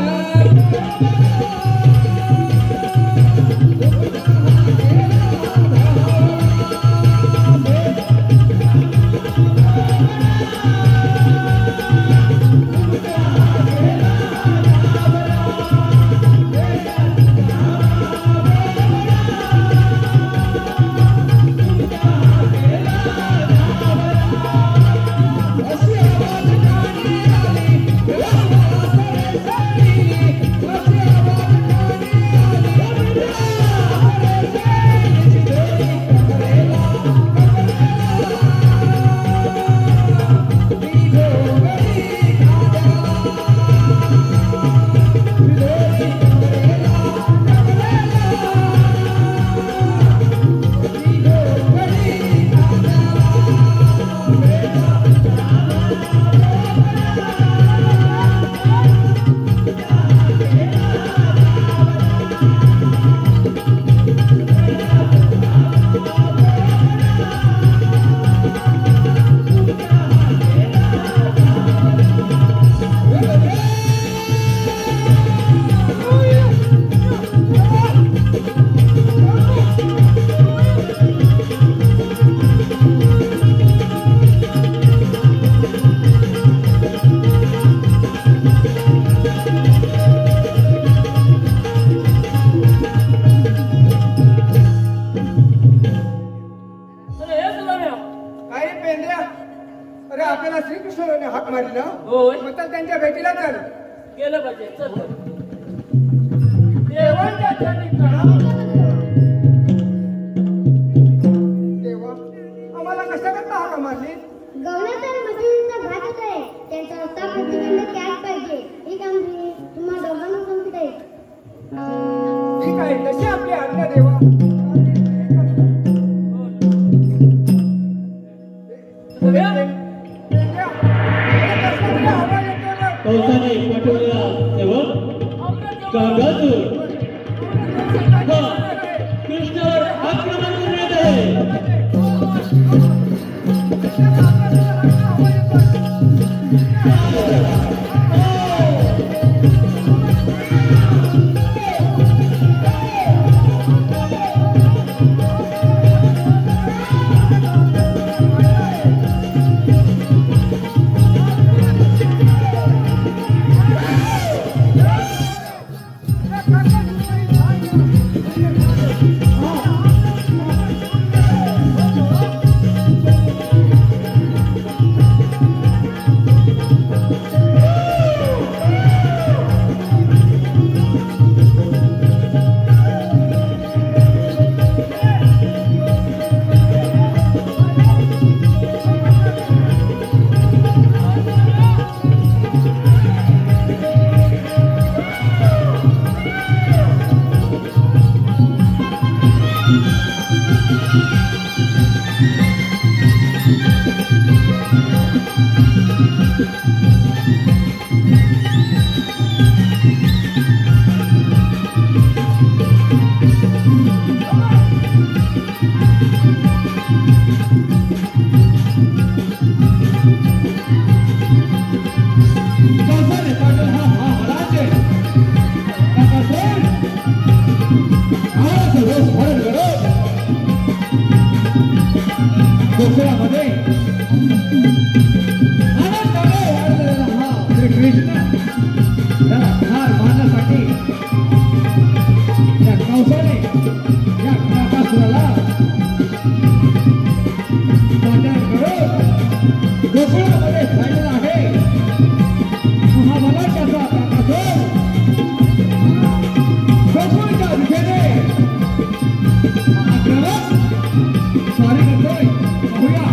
त्यांच्या भेटीला चल गेलं पाहिजे. चल देवाच्या चरणी देवा आम्हाला कशाकरता हाका मारली. गवळाचार मशिदीचा घात होतोय. त्यांचा रस्ता प्रतिबंध केलाच पाहिजे. ही कामगिरी तुम्हा दोघांना समजत आहे. ठीक आहे तशी आपली आज्ञा देवा. पावसाने पाठवलेला सेवक कागासूर कृष्णावर आक्रमण करण्यात आहे. स्वारी करतोय पाहूया.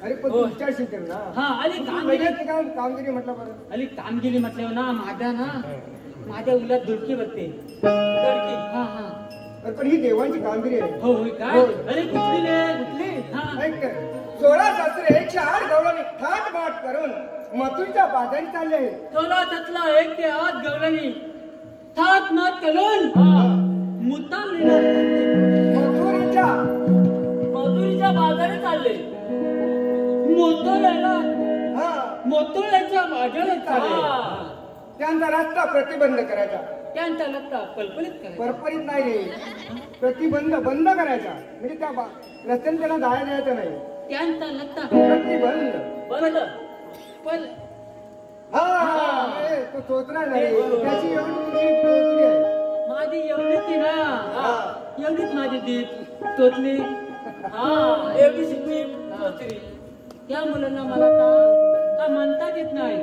अरे पण हो. तुमच्या शिकल ना हा आणि कामगिरी म्हटलं बरं अली कामगिरी म्हटल्यावर ना माझ्या उलट धुडकी बघते धडकी हा हा अरे पण ही देवांची कामगिरी आहे. हो होय काय हो. अरे कुठली हा ऐक तर, 16 सासरे 108 गवळणी थाट बाट करून मथुरीच्या बाजारी चालले आहेत. तोला त्यातला 1 ते 8 गवळणी थाट नाट करून मुद्दाम लिहिणार मथुरीच्या मजुरीच्या बाजारात चालले मोतोळ्याच्या बाजारात चालले त्यांचा रस्ता प्रतिबंध करायचा. त्यांचा लत्ता कल्पनित करायचा परपरीत नाही रे, प्रतिबंध बंद करायचा. म्हणजे त्या रस्त्याने त्यांना जायला द्यायचं नाही. त्यांचा लत्ता प्रतिबंध बंद पण हा ए, तो चोचला नाही, त्याची एवढी तुझी चोचली आहे. माझी एवढीच ती ना एवढीच माझी दीप तोतली हा एवढी शिकली तोतली त्या मुलांना मला का म्हणता येत नाही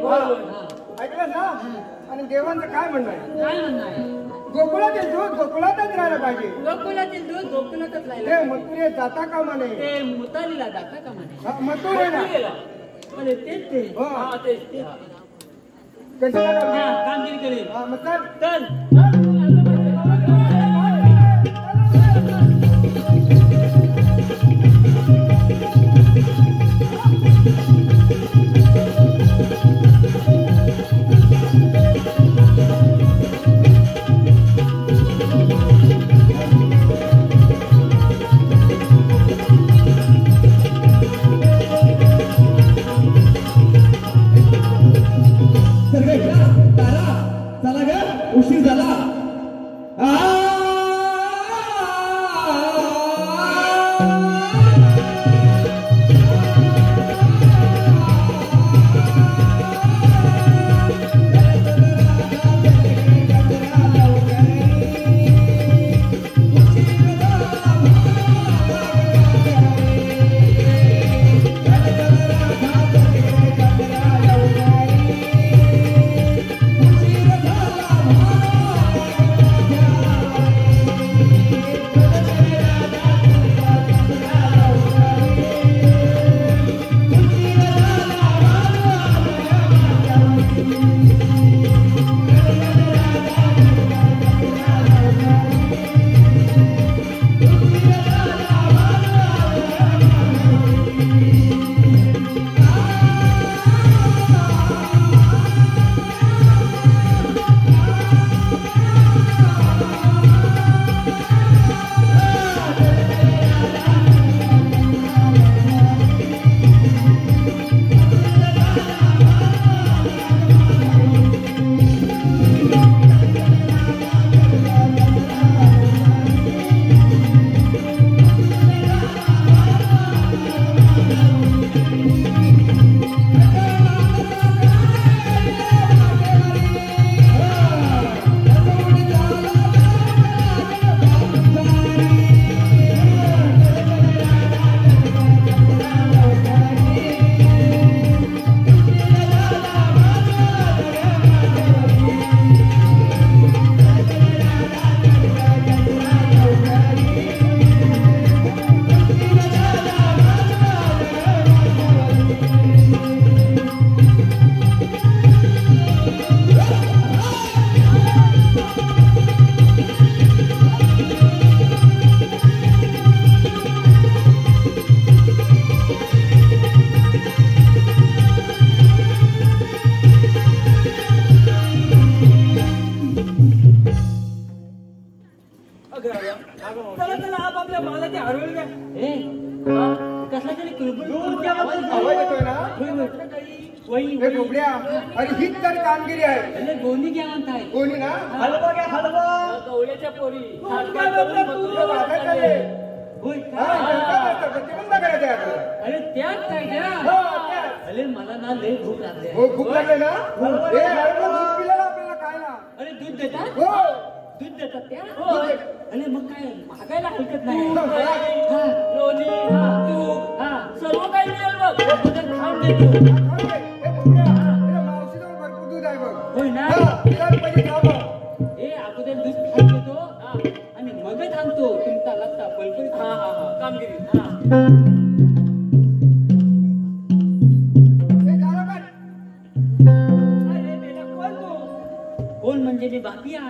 ऐकलं ना. आणि देवांचं काय म्हणणं आहे? काय म्हणणं आहे गोकुळातील दूध गोकुळातच राहायला पाहिजे. गोकुळातील दूध गोकुळातच ते राहिला मथुरे जाता कामा नये. ते मुतालीला दाखा का म्हणे मथुरेला म्हणजे तेच ते हो. हा तेच ते कशाला हा कामगिरी करेल हा, मग चल. चल चला ग उशीर झाला. कसला तरी आवाज येतोय ना. हे बोबड्या, अरे हीच तर कामगिरी आहे. गोणी घ्या म्हणताय कोणी ना हलवा घ्या हलवा. गवळ्याच्या पोरी तुझं वाटत चालले. होय हा, काय? प्रतिबंध करायचं आहे आपल्याला. अरे त्यात काय द्या हो, त्यात. अरे मला ना लय भूक लागली हो, भूक लागली ना. हे, अरे मग दूध पिलेलं आपल्याला काय ना. अरे दूध देतात हो. दूध देतात त्या हो. अरे मग काय मागायला हरकत नाही हो. हा, लोणी तूप सर्व काही मिळेल बघ अगोदर खाऊन देतो खाऊ दे. हे बोबड्या, तिला मावशीजवळ भरपूर दूध आहे बघ. होय ना हा, तिला पहिले खा बघ. हे अगोदर दूध खाऊन देतो आणि मगच आणतो तुमचा लत्ता पलपल कामगिरी म्हणजे मी बापिया.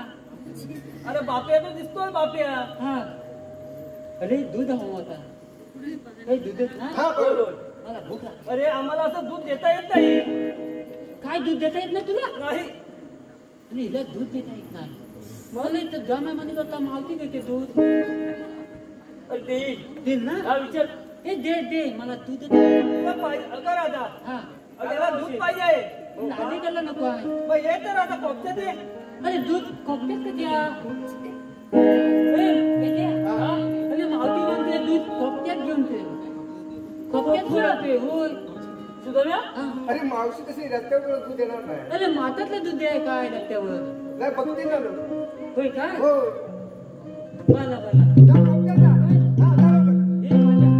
अरे बाप्या तो दिसतोय बाप्या. हा अरे दूध हवं होता. काही दूध देत ना. हा बोल बोल. मला भूक लागली. अरे आम्हाला असं दूध देता येत नाही. काय दूध देता येत नाही तुला? नाही. आणि हिला दूध देता येत नाही. मला इथं जमामध्ये करता मावती देते दूध. अरे देईल. दे ना. हा विचार. हे दे दे मला दूध दे. तुला पाहिजे अगं राधा. हा त्याला दूध पाहिजे आहे. आधी त्याला नको आहे. मग ये तर आता कोपत्यात ये. अरे दूध खोकत्यात का द्या. हे द्या. हा? अरे मावती म्हणते दूध खोकत्यात घेऊन ते. खोकत्यात घेऊन ते. होय. सुधम्या. हा. अरे मावशी तशी रस्त्यावर तू देणार नाही. अरे मातातलं दूध द्याय काय रस्त्यावर. नाही बघते ना लोक. होय काय? हो मला मला जा बघते ना. हा जा बघ. हे माझ्या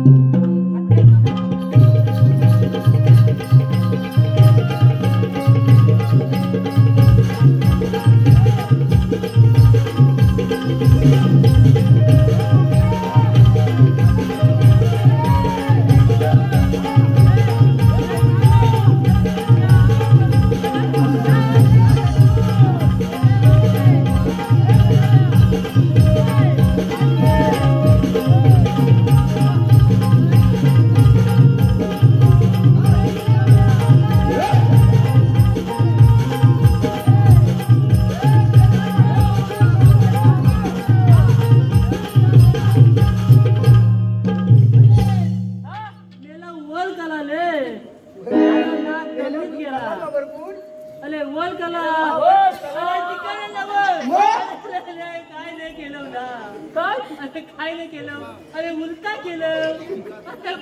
अरे उलटा केलं.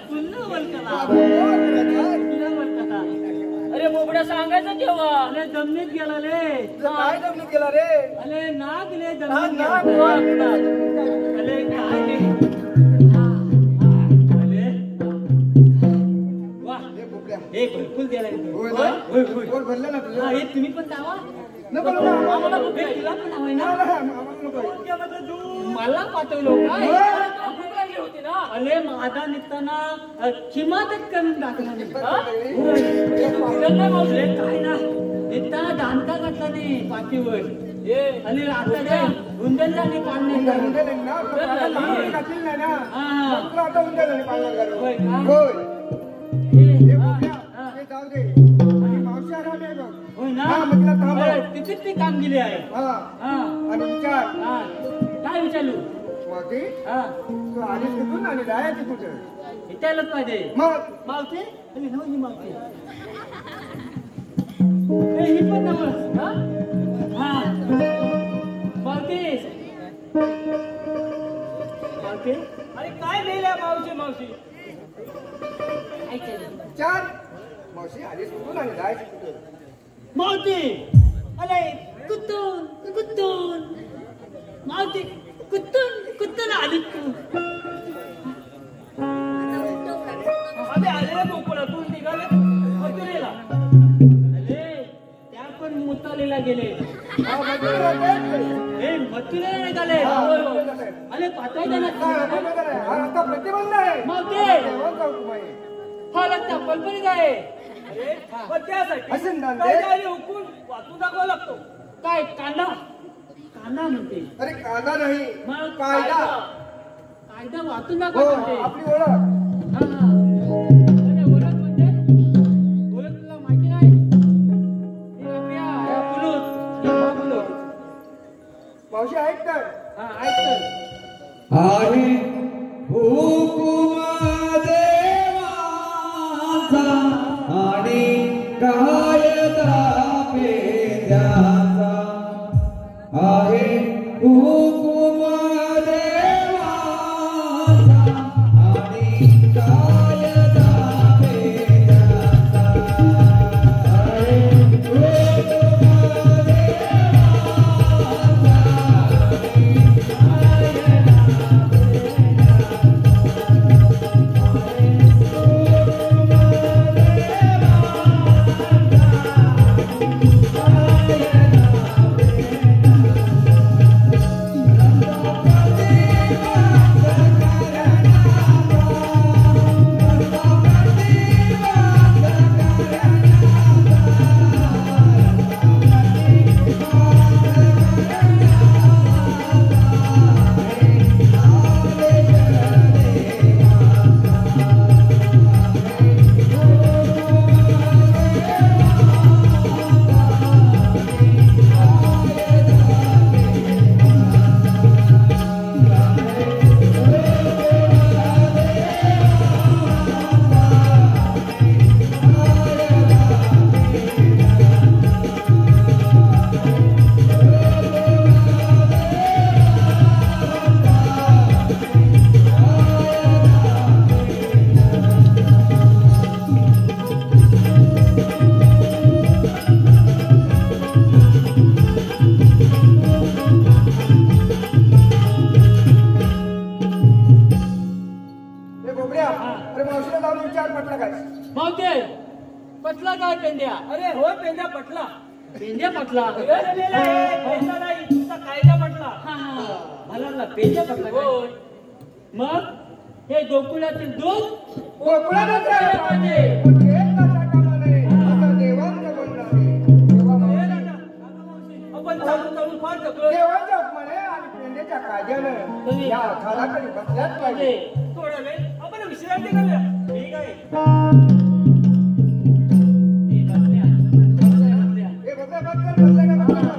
पुन्हा वलकला. अरे बोबड्या सांगायचं केव्हा. अरे जमिनीत गेला रे. काय जमली केला रे. अरे नाग ले हा, जमिनीत नाग. गेला. अरे काय रे. अरे वा हे बुकड्या. हे बिलकुल द्यायला होय होय ना? होय होय. पोट भरलं ना तुझं. हा, हे तुम्ही पण दावा. नको नको आम्हाला नको. हे तुला पण हवंय ना. आम्हाला नको. मला पाठवलो काय. भूक लागली होती ना. अरे माझा निघताना किंमतच करून टाकला नाही. अरे काय ना निघताना दांडका घातला नाही पाठीवर. आणि आता काय गुंडलला पाणी उंदर उंदर ना. तुला लहान घातली नाही ना. हा. तुला आता उंदर पाळणार करू. होय का? होय. हे, हे हा, बुकड्या. हा. हे जाऊ दे. आणि मावशी आराम आहे बघ. होय ना. हा, मग तिला थांबव. अरे, तिथेच ती कामगिरी आहे. हा हा आणि विचार. हा काय विचारलो. मावशी हा तू आलीस कुठून आणि जायची कुठं. विचारलंच पाहिजे. मग मावते अरे नव ही मावते. ही पण नवस. हा मावते मावते. अरे काय लिहिलंय मावशी मावशी. चार मावशी आलीस कुठून आणि जायची कुठं. मावते अरे कुठून कुठून मावते कुठून आली तू. आम्ही आलेले कोकणातून निघाले मथुरेला. अरे त्या पण मुतालीला गेले. हा, मथुरेला जायचंय. हे मथुरेला निघाले. हा, होय, होय. मथुरेला जायचंय. अरे पाठवायचं हा, ना. बरोबर आहे. हा, आता प्रतिबंध आहे. मावते तेव्हा जाऊ तुम्ही. हा लागता पलपरीत आहे. अरे पण त्यासाठी असेल ना, काय ते? तरी हुकून वाचून दाखवावा लागतो. काय कांदा कांदा म्हणते. अरे कायदा नाही मग कायदा. कायदा वाचून हो दाखव म्हणते. आपली ओळख. हा, हा. अरे ओळख म्हणजे ओळख तुला माहिती नाही. हे आपल्या या पुलूस, हे महापुलूस. मावशी ऐक तर. हा ऐक तर. आहे हुकुम देवाचा आणि कायदा पेद्याचा. आहे हुकुम देवाचा आणि कायदा पेद्याचा. आहे हुकुम पेंद्या. अरे होय पेंद्या पटला. पेंद्या पटला. पेंद्या नाही तुमचा कायदा पटला. मला पेंद्या पटला. होय. मग हे गोकुळातील दूध गोकुळातच राहिलं पाहिजे. पण हेच कसा कामाने आता देवांचं बोलणं आहे. देवा म्हणे, आपण चालून चालून फार थकलो. देवांच्या हुकमाने आणि पेंड्याच्या कायद्यानं या झाडाकडे बसल्याच पाहिजे. थोडा वेळ आपण विश्रांती करूया. ठीक आहे. हे बघा, बसल्या का बसल्या?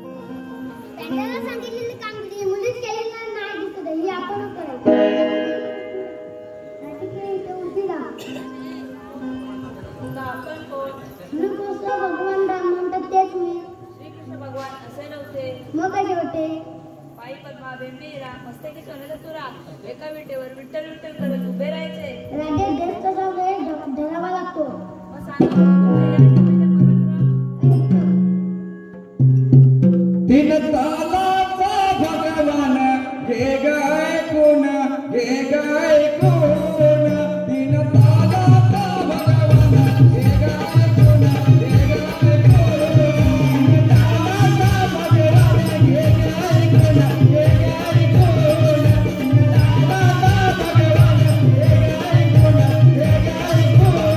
पेंड्याला सांगितलेली कामगिरी मुलीच केलेली नाही दिसत आहे. ही आपणच करायची. राधिके इथे उभी राहा. श्रीकृष्ण भगवान राम म्हणतात तेच मी. श्रीकृष्ण भगवान असे नव्हते. मग कसे होते? पायी पद्मा बेंबीरा मस्तकी सोन्याचा तुरा एका विटेवर विठ्ठल विठ्ठल करत उभे राहायचे. राज्यात देश तसा वेळ धरावा लागतो. मग सांगा तीन तालाचा भगवान हे गाय कोण हे गाय कोण तीन तालाचा भगवान हे गाय कोण हे गाय कोण तालाचा भगवान हे गाय कोण हे गाय कोण तालाचा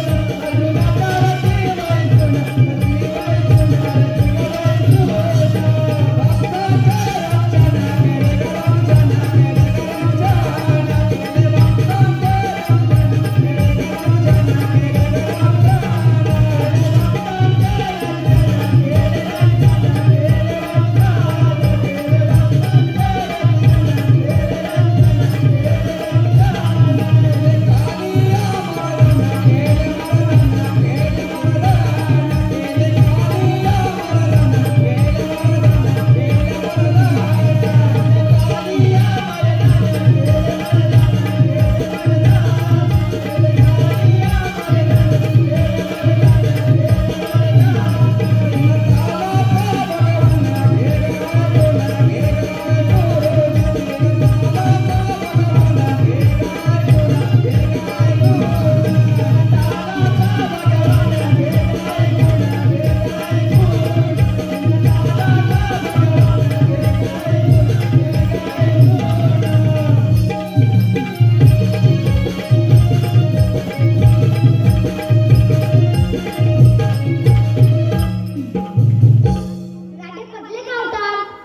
भगवान हे गाय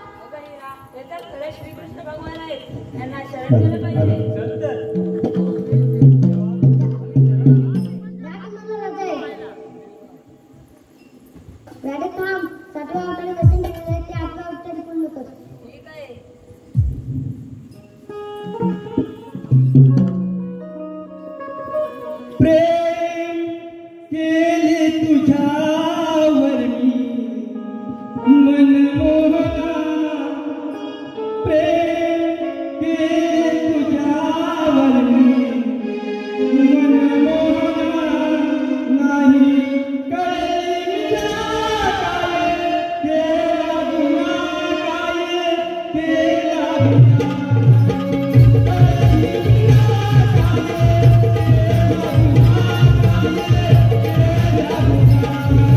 कोण हे गाय Thank you.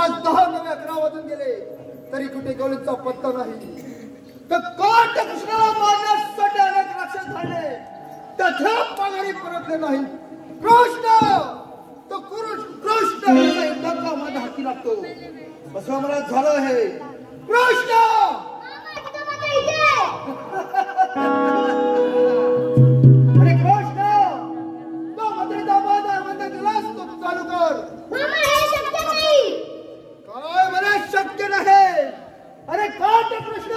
आज 10-11 वाजून गेले तरी कुठे गवळीचा पत्ता नाही. तर काट कृष्णाला मारण्यासाठी अनेक राक्षस धाडले, त्याच्या माघारी परतले नाही. कृष्ण तो कृष्ण धक्का माझ्या हाती लागतो असं मला झालं आहे. कृष्ण अरे कृष्ण तो मंत्री दामादार मध्ये गेलास तो चालू कर. काय मला शक्य नाही. अरे काट कृष्ण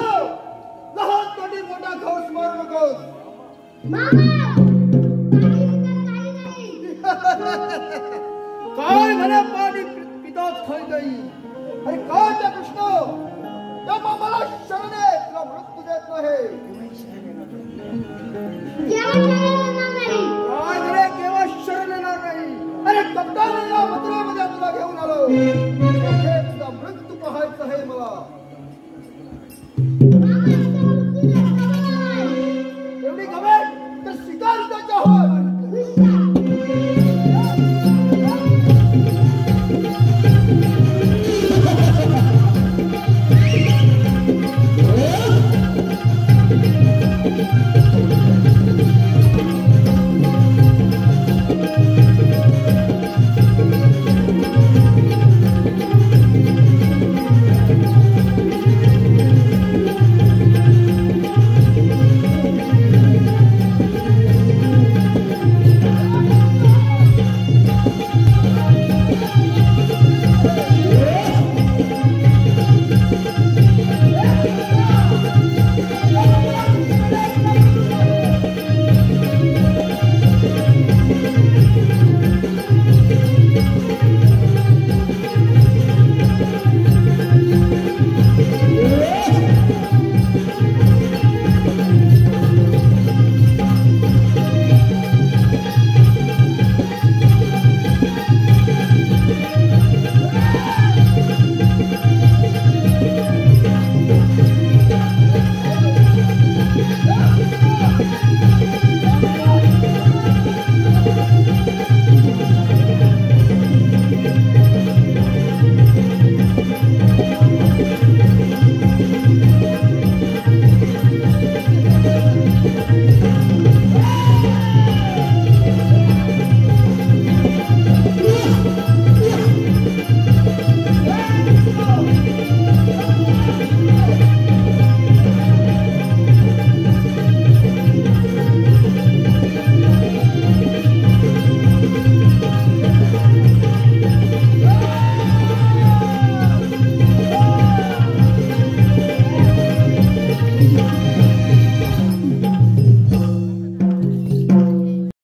लहान तोडी मोठा घोष मारू नकोस. काय मला पाणी पिताच खाई गई. अरे काट कृष्ण त्या मामाला शरण आहे, तुला मृत्यू देत नाही. काय रे केव्हा शरण येणार नाही. अरे कप्तान या मंदिरामध्ये तुला घेऊन आलो. तुझा मृत्यू पाहायचा आहे मला.